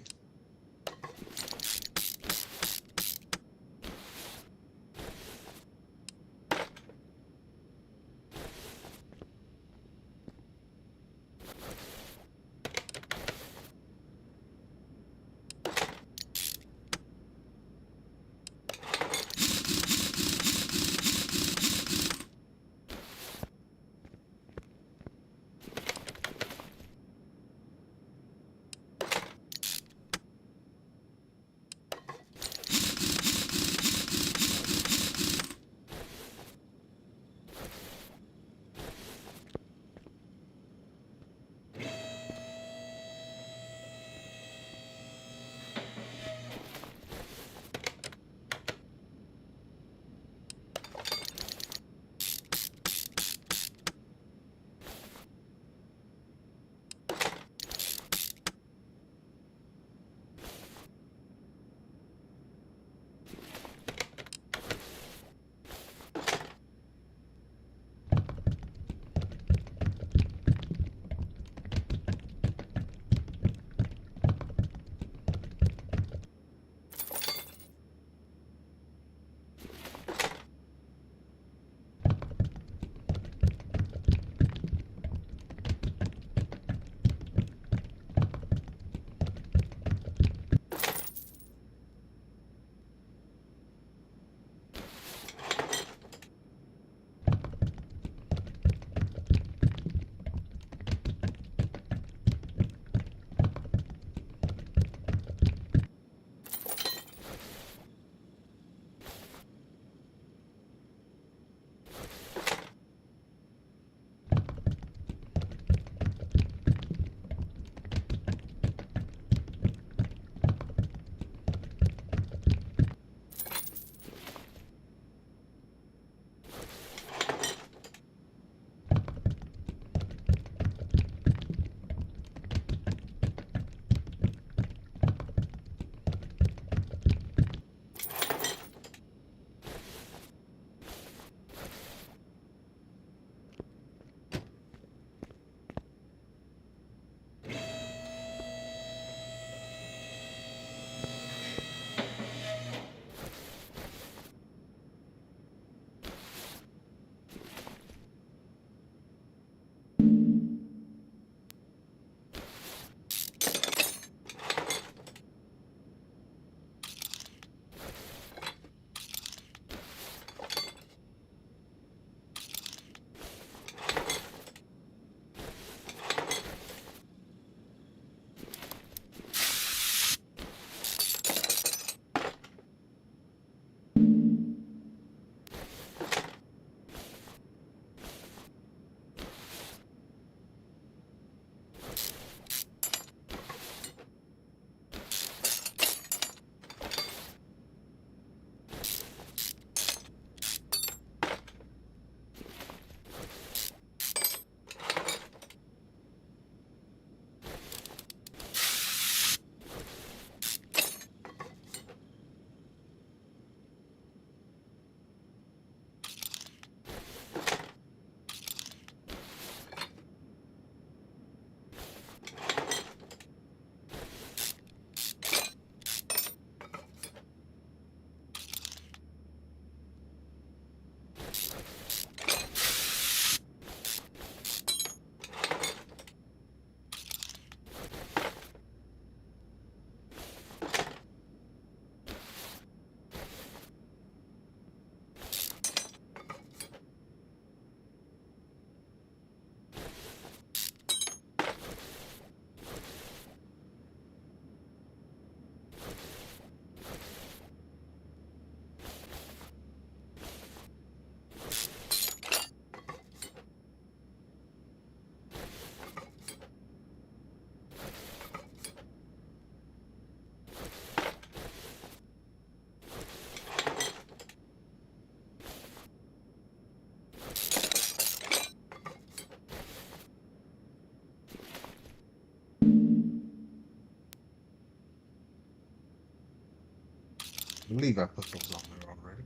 believe I put those on there already.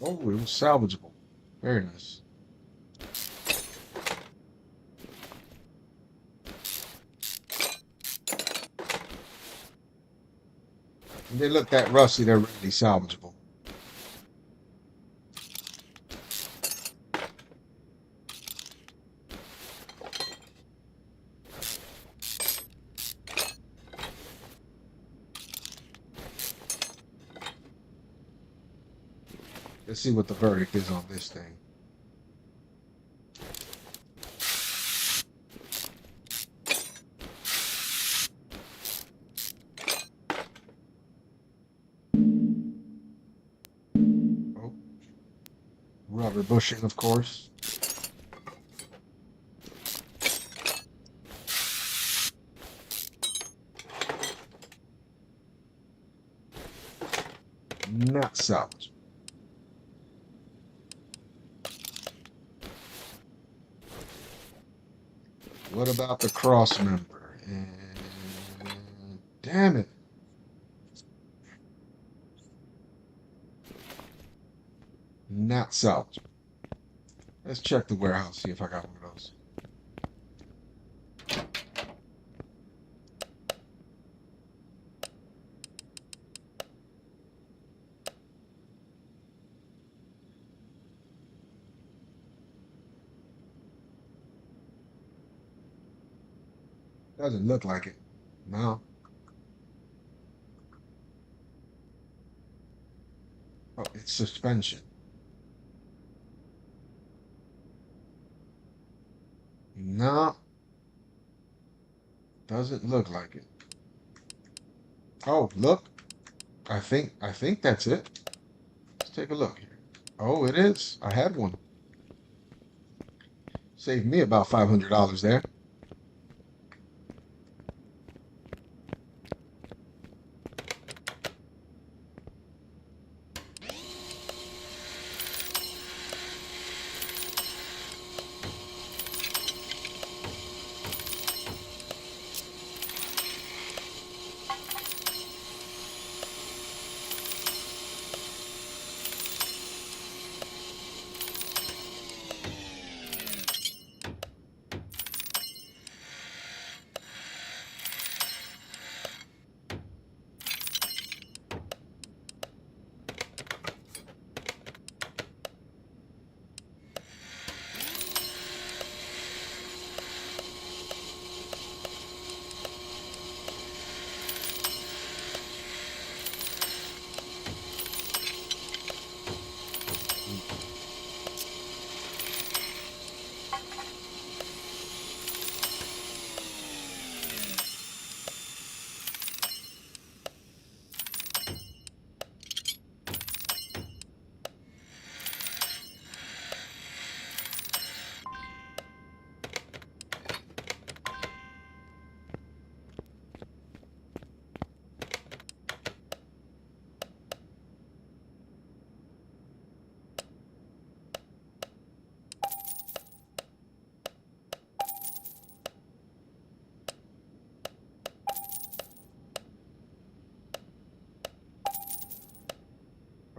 Oh, it was salvageable. Very nice. When they look that rusty, they're really salvageable. Let's see what the verdict is on this thing. Oh, rubber bushing, of course. Not salvageable. What about the cross member? And damn it. Not salvageable. Let's check the warehouse, see if I got one of those. Doesn't look like it. No. Oh, it's suspension. No. Doesn't look like it. Oh, look. I think that's it. Let's take a look here. Oh, it is. I had one. Saved me about $500 there.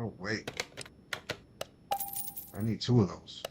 Oh, wait. I need two of those.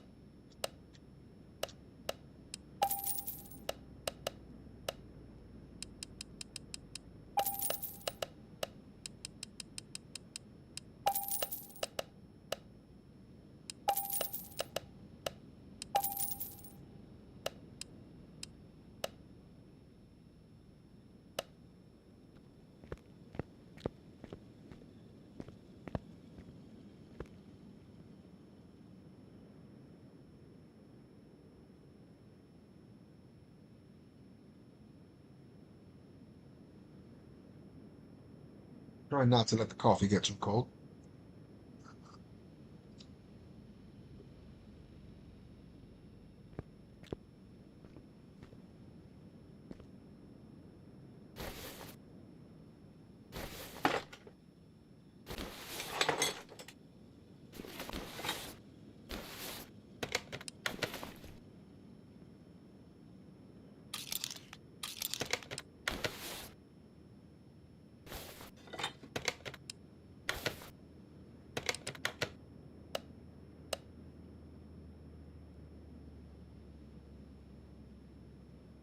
Try not to let the coffee get too cold.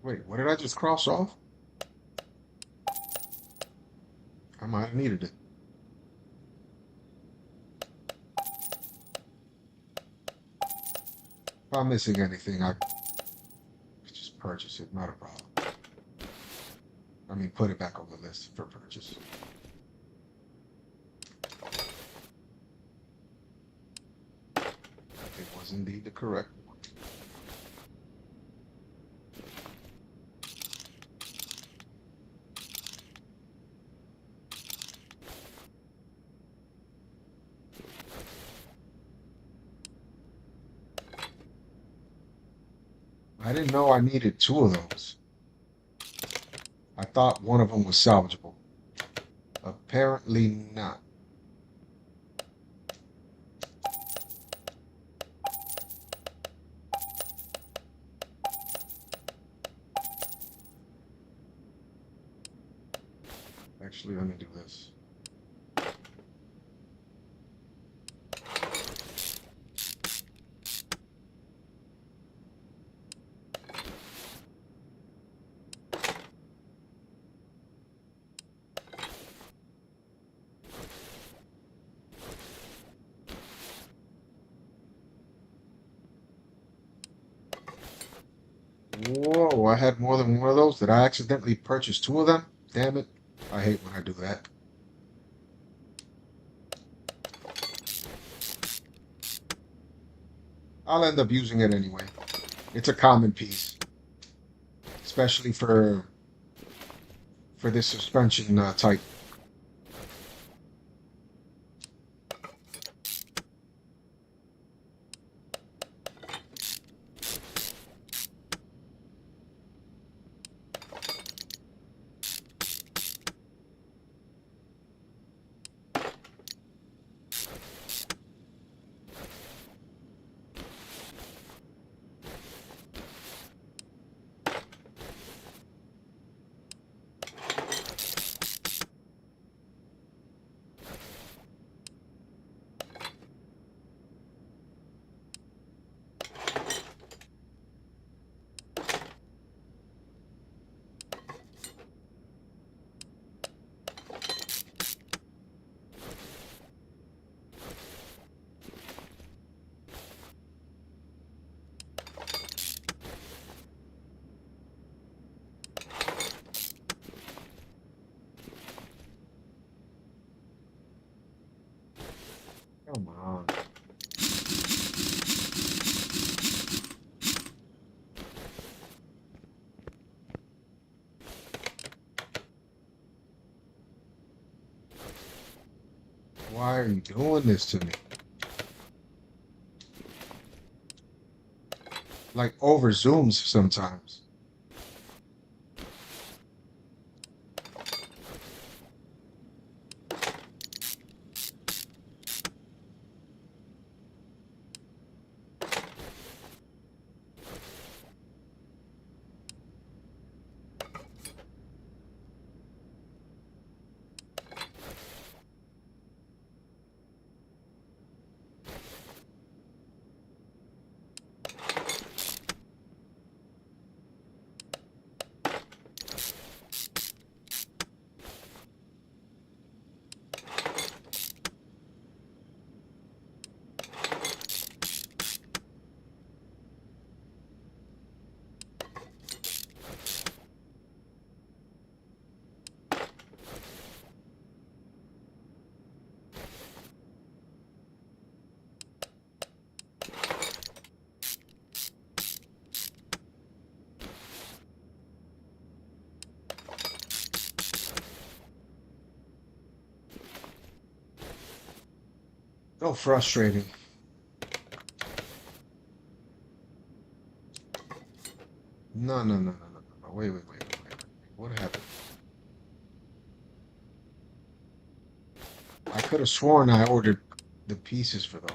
Wait, what did I just cross off? I might have needed it. If I'm missing anything, I could just purchase it. Not a problem. I mean, put it back on the list for purchase. It was indeed the correct one. I didn't know I needed two of those. I thought one of them was salvageable. Apparently not. Actually, let me do this. Whoa, I had more than one of those. Did I accidentally purchase two of them? Damn it. I hate when I do that. I'll end up using it anyway. It's a common piece, especially for this suspension type. Come on. Why are you doing this to me? Like over zooms sometimes. So frustrating. No, no, no, no, no, no. Wait. What happened? I could have sworn I ordered the pieces for those.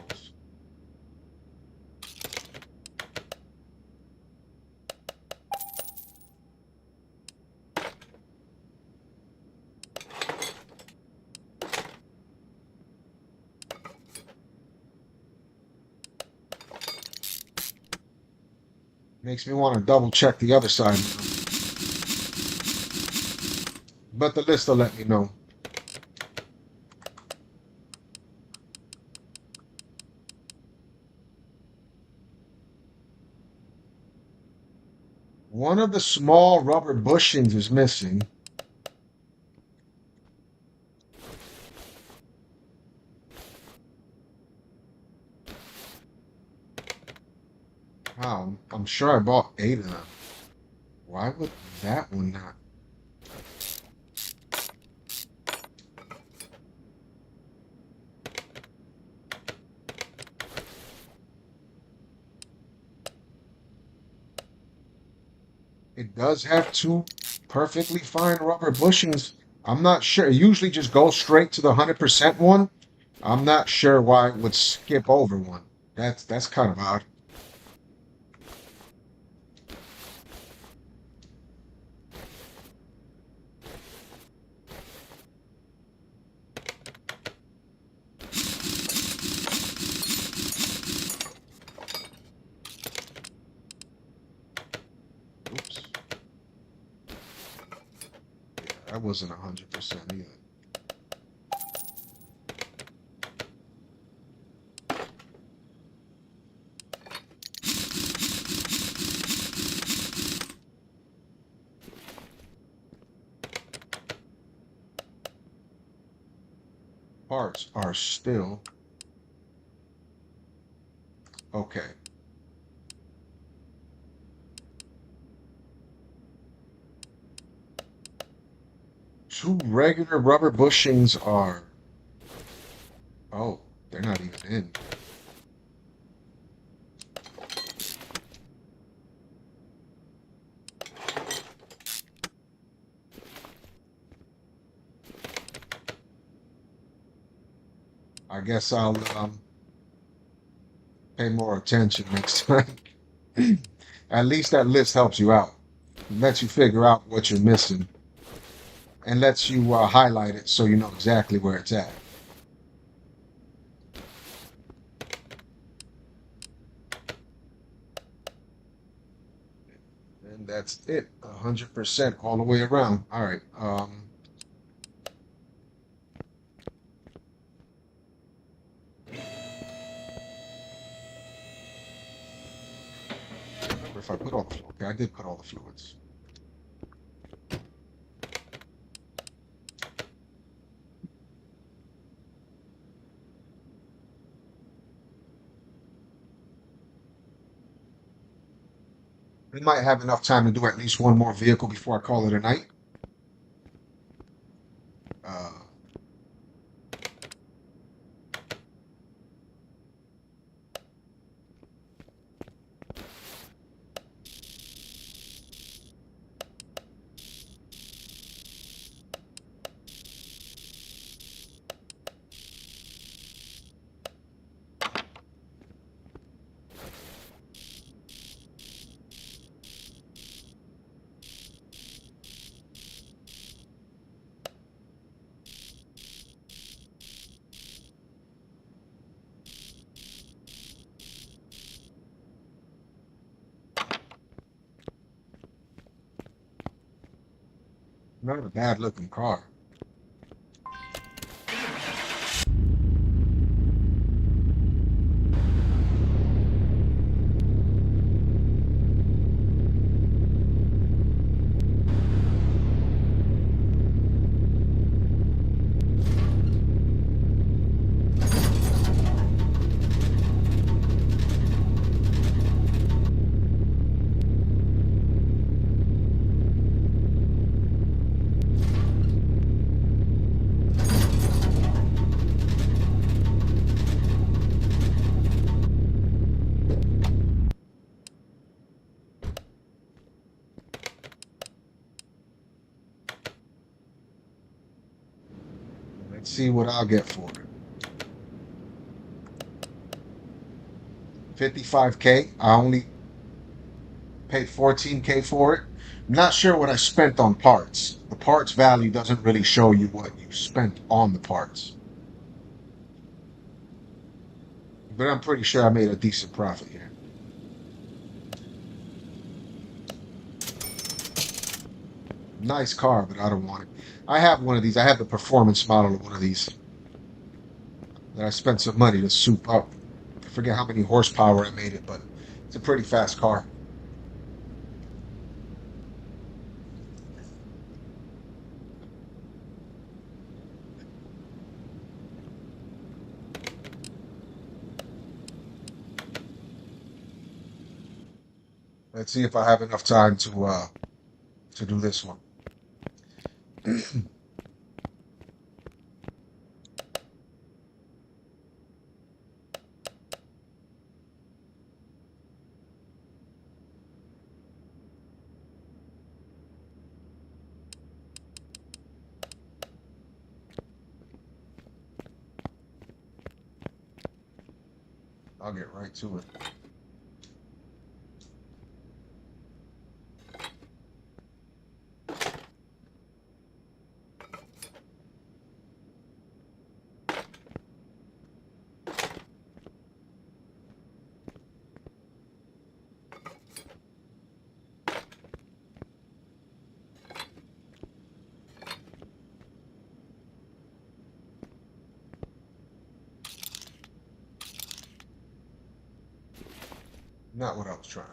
Makes me want to double check the other side. But the list will let me know. One of the small rubber bushings is missing. Wow, I'm sure I bought 8 of them. Why would that one not? It does have 2 perfectly fine rubber bushings. I'm not sure. It usually just goes straight to the 100% one. I'm not sure why it would skip over one. That's kind of odd. Oops. Yeah, that wasn't 100% either. Parts are still okay. 2 regular rubber bushings are. Oh, they're not even in. I guess I'll pay more attention next time. At least that list helps you out. It lets you figure out what you're missing and lets you highlight it so you know exactly where it's at. And that's it. 100% all the way around. All right. Remember if I put all the fluids. Okay, I did put all the fluids. We might have enough time to do at least one more vehicle before I call it a night. Uh, Not a bad looking car. Let's see what I'll get for it. 55K. I only paid 14K for it. I'm not sure what I spent on parts. The parts value doesn't really show you what you spent on the parts. But I'm pretty sure I made a decent profit here. Nice car, but I don't want it. I have one of these. I have the performance model of one of these that I spent some money to soup up. I forget how many horsepower I made it, but it's a pretty fast car. Let's see if I have enough time to do this one. I'll get right to it. Not what I was trying.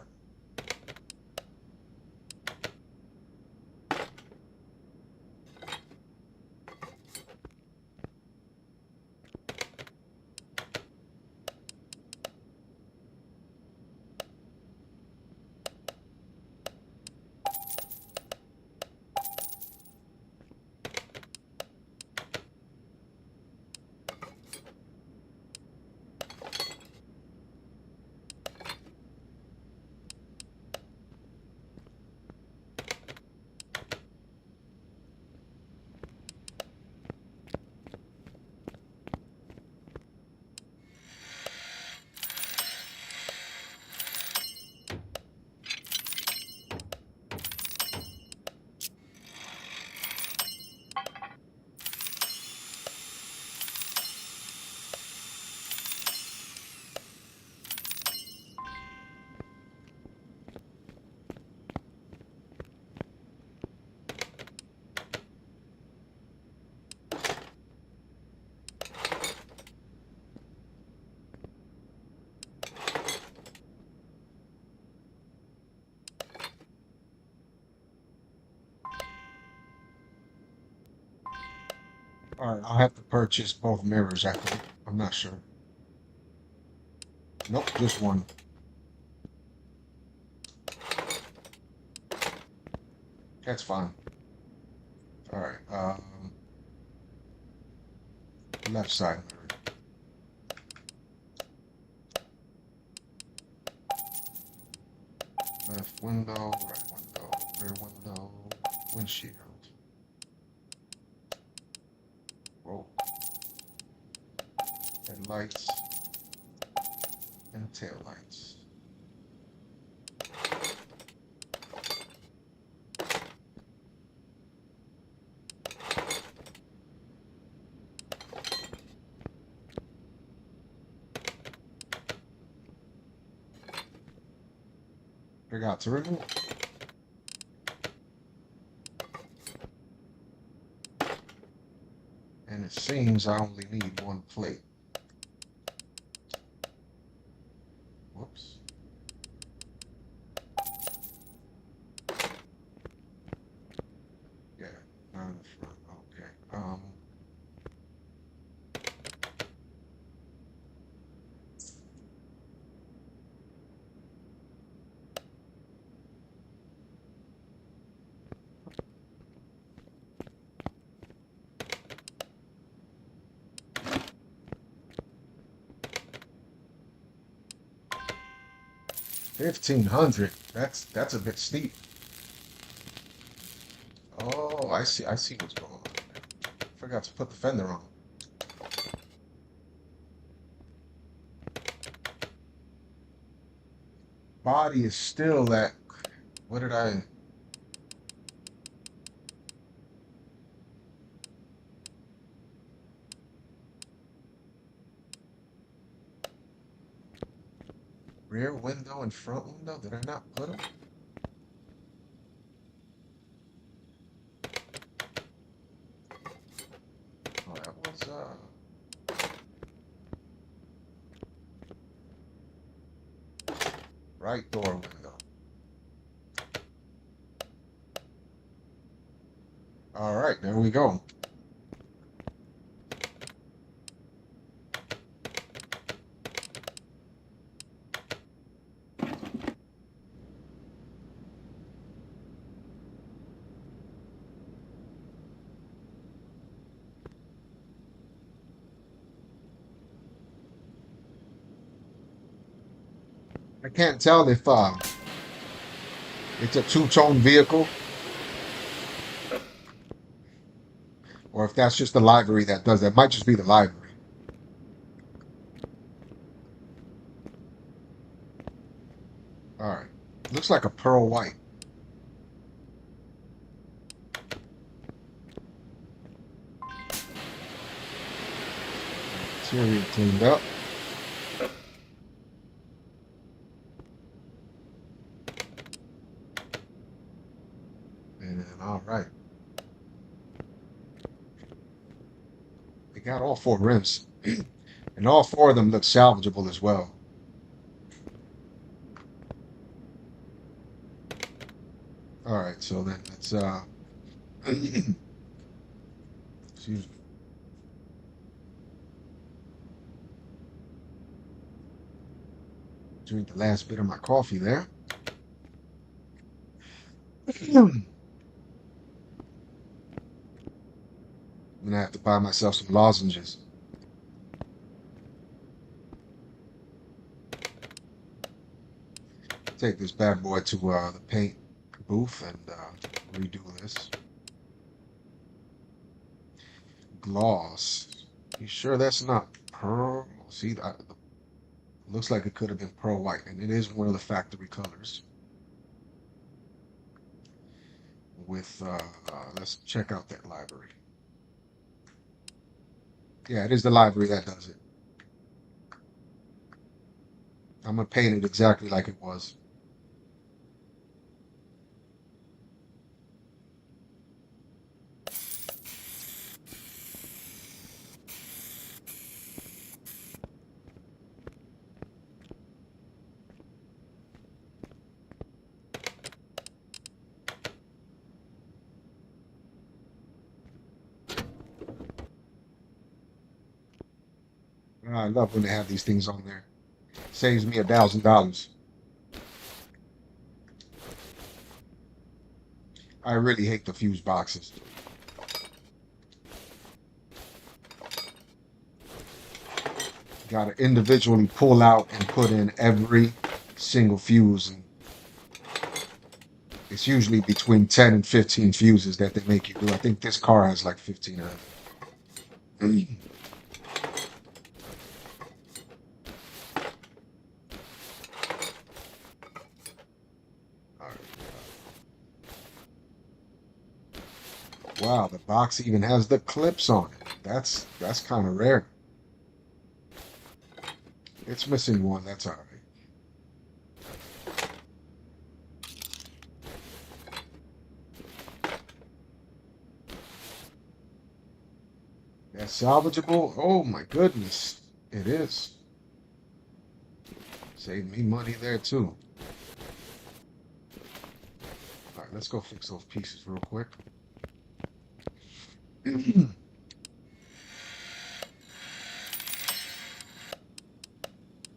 All right, I'll have to purchase both mirrors after. I'm not sure. Nope, just one. That's fine. All right. Left side mirror. Left window, right window, rear window, windshield. Roll. Headlights and tail lights. Forgot to remove. And it seems I only need one plate. Whoops. Yeah, not in the front. Okay. 1,500. That's a bit steep. Oh, I see. I see what's going on. Forgot to put the fender on. Body is still that. What did I? Rear window and front window? Did I not put them? right door window. All right, there we go. I can't tell if it's a two-tone vehicle or if that's just the livery that does that. Might just be the livery. All right. Looks like a pearl white. Interior cleaned up. And all right. They got all four rims. And all four of them look salvageable as well. All right, so then let's excuse me. Drink the last bit of my coffee there. I'm gonna have to buy myself some lozenges. Take this bad boy to the paint booth and redo this. Gloss. You sure that's not pearl? See, looks like it could have been pearl white, and it is one of the factory colors. With let's check out that library. Yeah, it is the library that does it. I'm gonna paint it exactly like it was. I love when they have these things on there. Saves me $1,000. I really hate the fuse boxes. Got to individually pull out and put in every single fuse, and it's usually between 10 and 15 fuses that they make you do. I think this car has like 15 of them. All right. Wow, the box even has the clips on it. That's kind of rare. It's missing one. That's all right. That's salvageable. Oh my goodness, it is. Saved me money there too. All right, let's go fix those pieces real quick.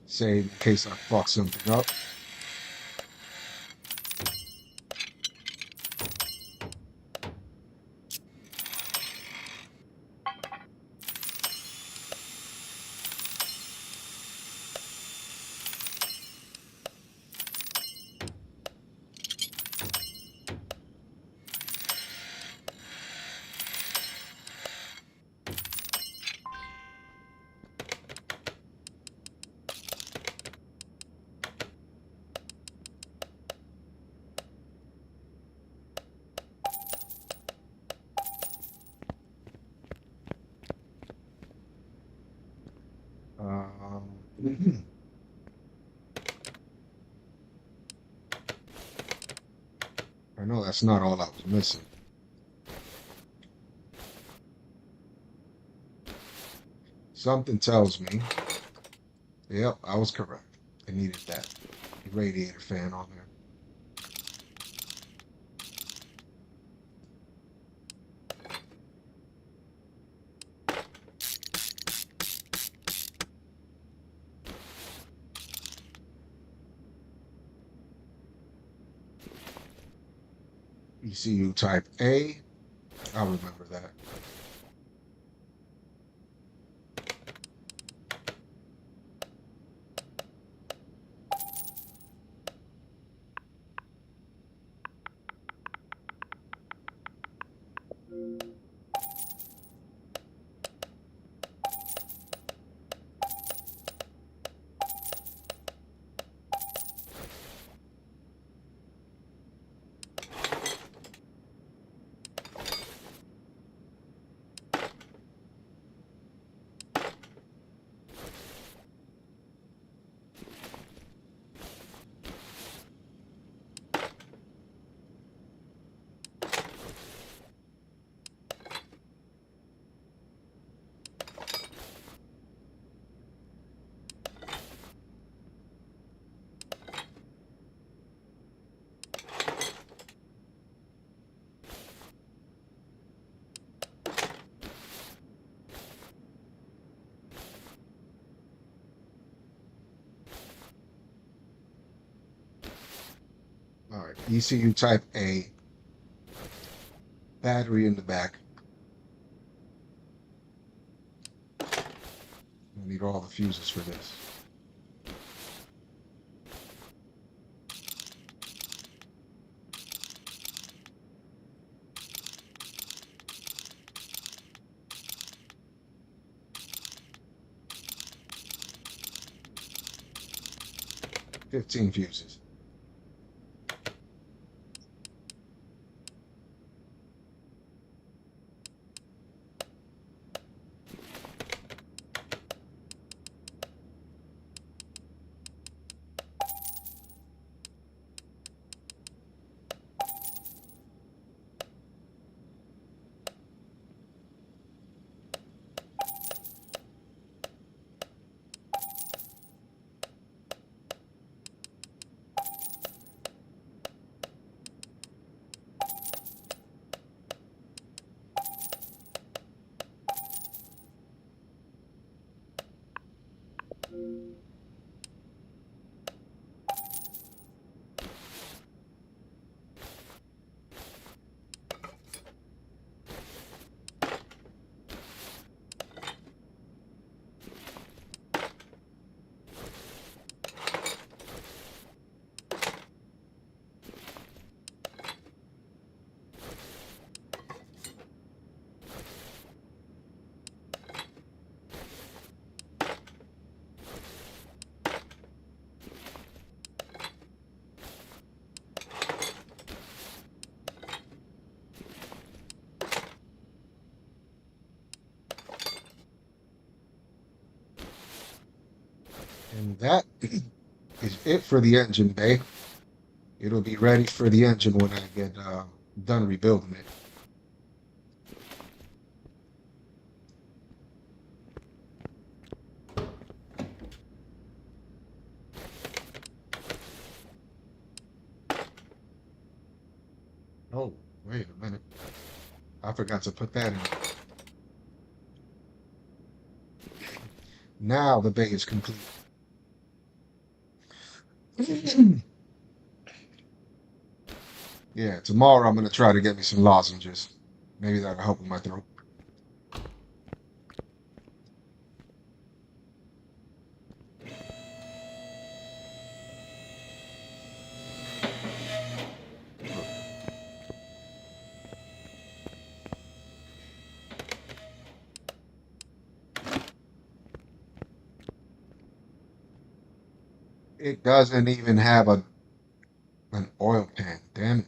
Save in case I fuck something up. I know that's not all I was missing. Something tells me, yep, I was correct. I needed that. radiator fan on there. ECU type A. I'll remember that. All right, ECU type A. Battery in the back. I need all the fuses for this. $15 fuses. And that is it for the engine bay. It'll be ready for the engine when I get done rebuilding it. Oh, wait a minute. I forgot to put that in. Now the bay is complete. Yeah, tomorrow I'm going to try to get me some lozenges. Maybe that'll help with my throat. It doesn't even have an oil pan. Damn it.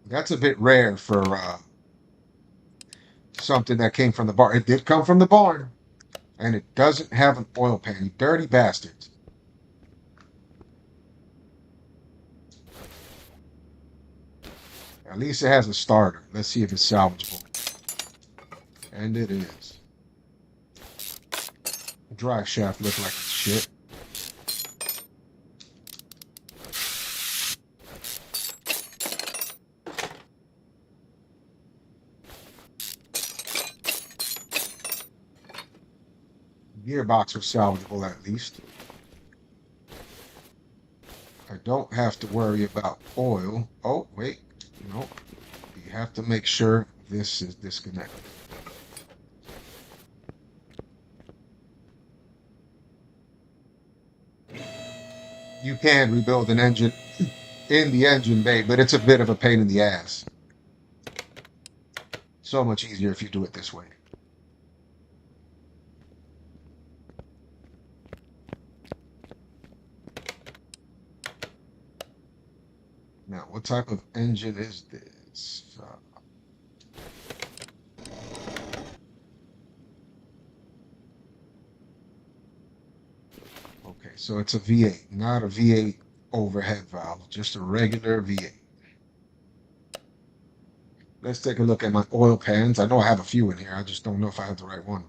That's a bit rare for something that came from the barn. It did come from the barn, and it doesn't have an oil pan. You dirty bastards. At least it has a starter. Let's see if it's salvageable. And it is. drive shaft look like it's shit. Gearbox was salvageable at least. I don't have to worry about oil. Oh, wait. Nope. You have to make sure this is disconnected. You can rebuild an engine in the engine bay, but it's a bit of a pain in the ass. So much easier if you do it this way. Now, what type of engine is this? Okay, so it's a V8, not a V8 overhead valve, just a regular V8. Let's take a look at my oil pans. I know I have a few in here. I just don't know if I have the right one.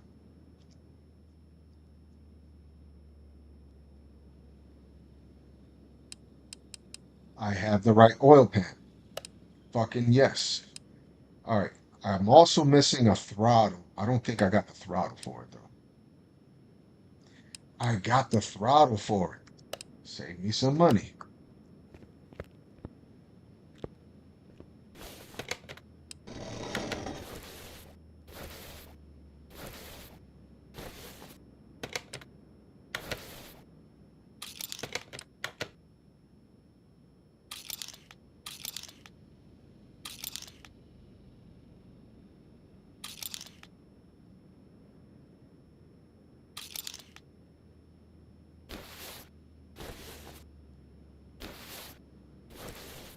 I have the right oil pan. Fucking yes. All right. I'm also missing a throttle. I don't think I got the throttle for it, though. I got the throttle for it. Save me some money.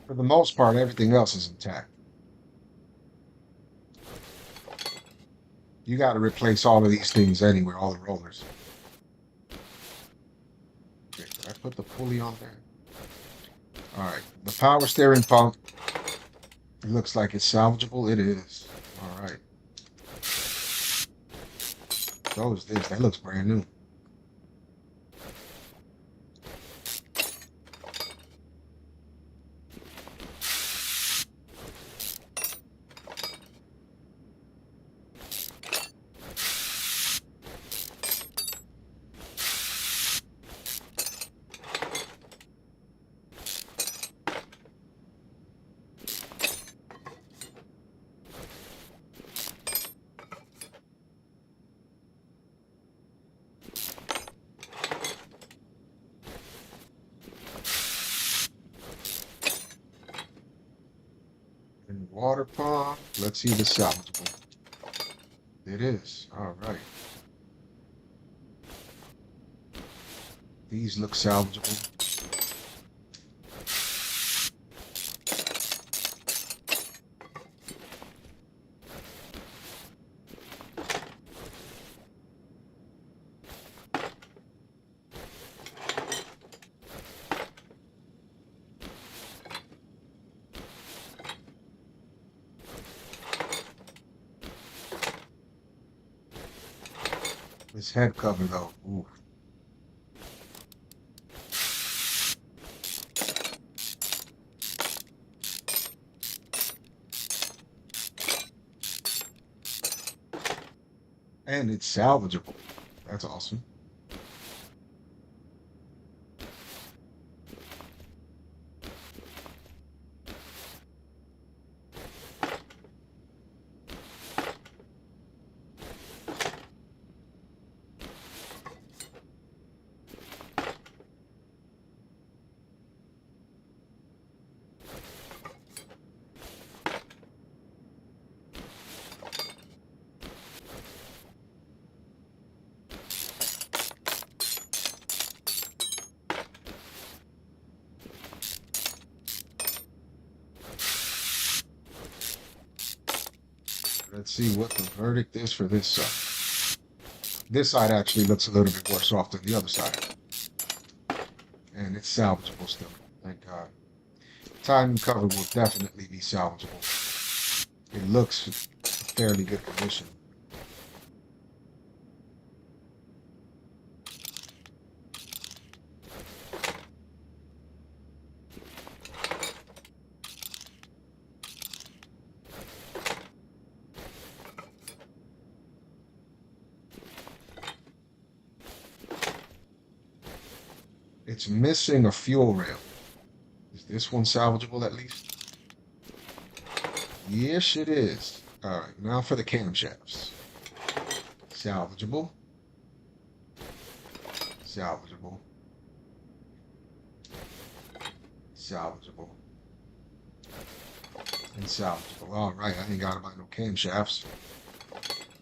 For the most part, everything else is intact. You got to replace all of these things anyway, all the rollers. Okay, did I put the pulley on there? All right, the power steering pump. It looks like it's salvageable. It is. All right. So is this. That looks brand new. And water pump. Let's see if it's salvageable. It is. All right. These look salvageable. This head cover though. Ooh. And it's salvageable. That's awesome. Let's see what the verdict is for this side. This side actually looks a little bit worse off than the other side. And it's salvageable still. Thank God. Timing cover will definitely be salvageable. It looks fairly good condition. It's missing a fuel rail. Is this one salvageable at least? Yes, it is. All right, now for the camshafts. Salvageable. Salvageable. Salvageable. And salvageable. All right, I ain't got to buy no camshafts.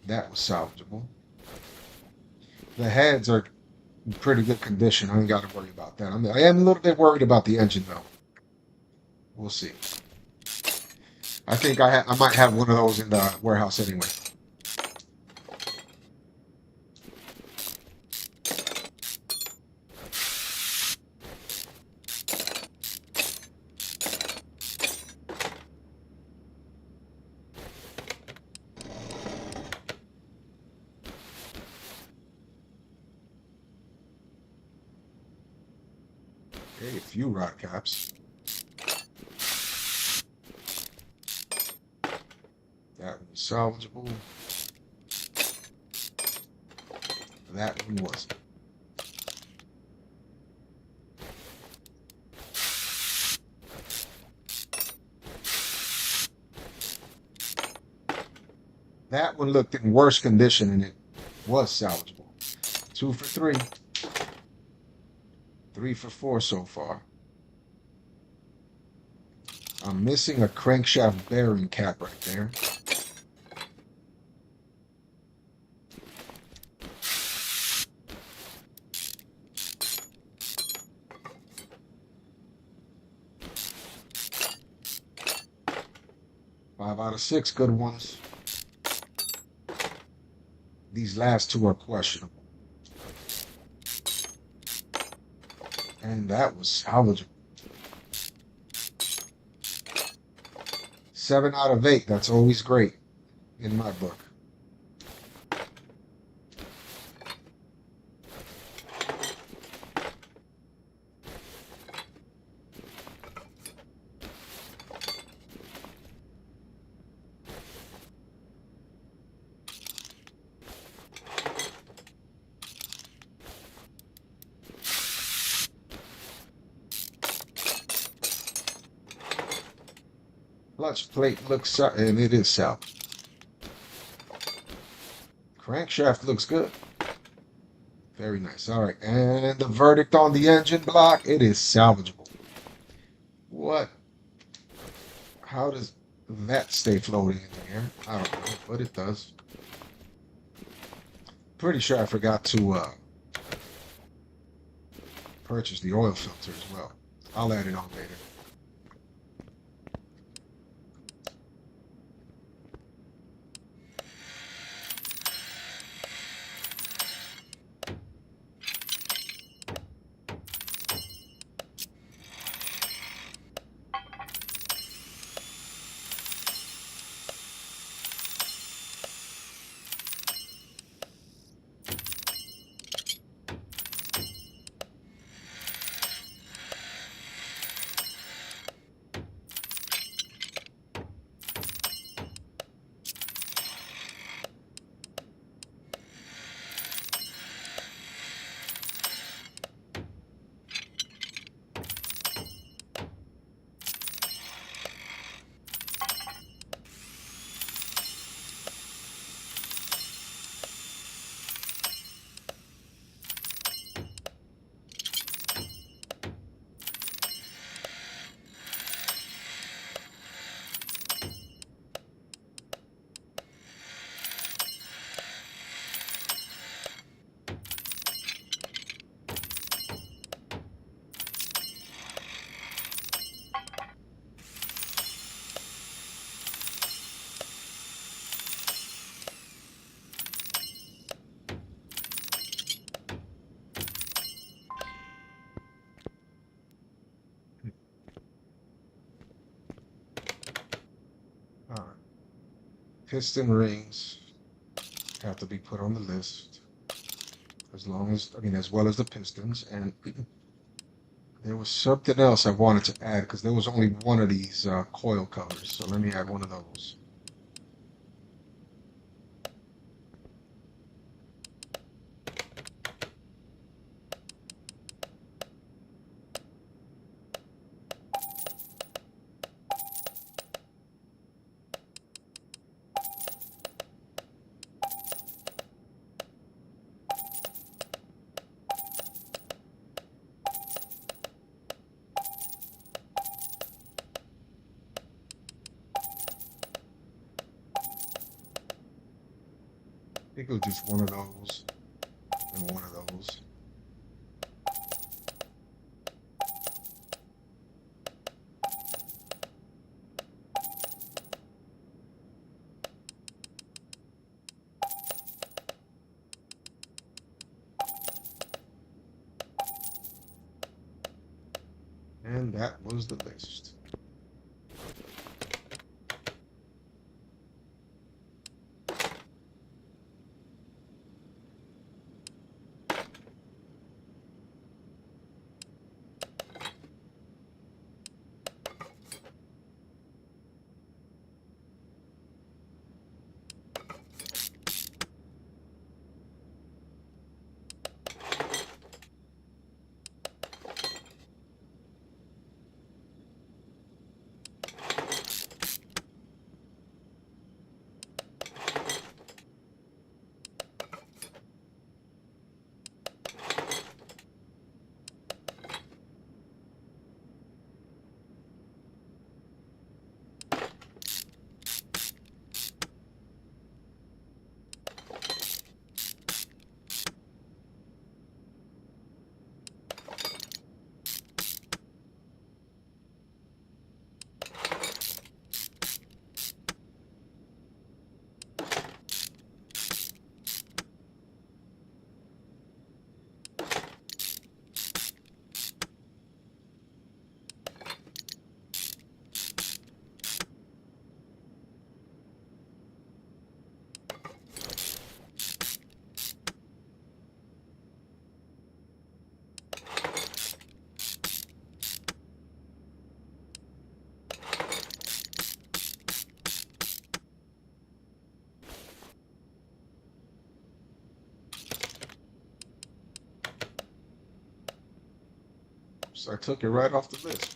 That was salvageable. The heads are in pretty good condition. I ain't got to worry about that. I am a little bit worried about the engine, though. We'll see. I think I might have one of those in the warehouse anyway. Okay, a few rod caps. That one was salvageable. That one wasn't. That one looked in worse condition and it was salvageable. 2 for 3. 3 for 4 so far. I'm missing a crankshaft bearing cap right there. Five out of 6 good ones. These last two are questionable. And that was salvageable. 7 out of 8. That's always great in my book. Clutch plate looks, and it is salvage. Crankshaft looks good. Very nice. All right, and the verdict on the engine block, it is salvageable. What? How does that stay floating in the air? I don't know, but it does. Pretty sure I forgot to purchase the oil filter as well. I'll add it on later. All right. Piston rings have to be put on the list, as well as the pistons. And there was something else I wanted to add because there was only one of these coil covers. So let me add one of those. think it was just one of those and one of those. And that was the list. So I took it right off the list.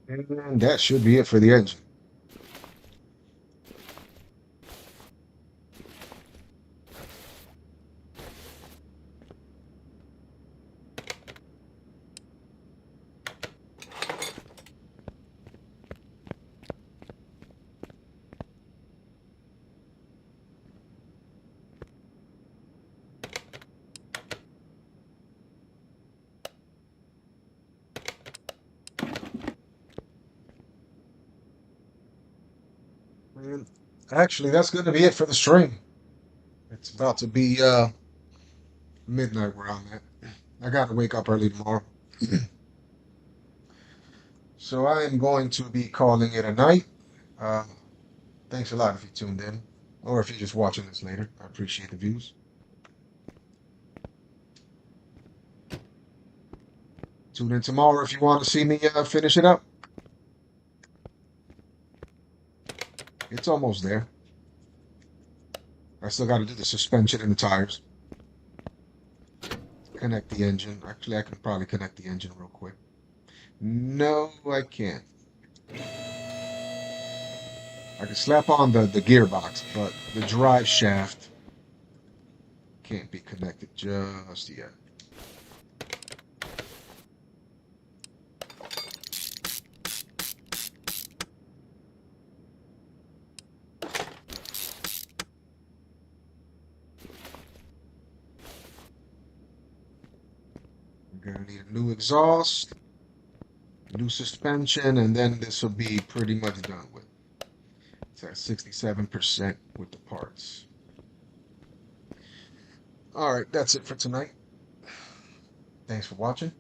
And that should be it for the engine. And actually, that's going to be it for the stream. It's about to be midnight where I'm at. I got to wake up early tomorrow. So I am going to be calling it a night. Uh, Thanks a lot if you tuned in, or if you're just watching this later. I appreciate the views. Tune in tomorrow if you want to see me finish it up. It's almost there. I still got to do the suspension and the tires. Connect the engine. Actually, I can probably connect the engine real quick. No, I can't. I can slap on the gearbox, but the drive shaft can't be connected just yet. We're gonna need a new exhaust, new suspension, and then this will be pretty much done with. It's at 67% with the parts. All right, that's it for tonight. Thanks for watching.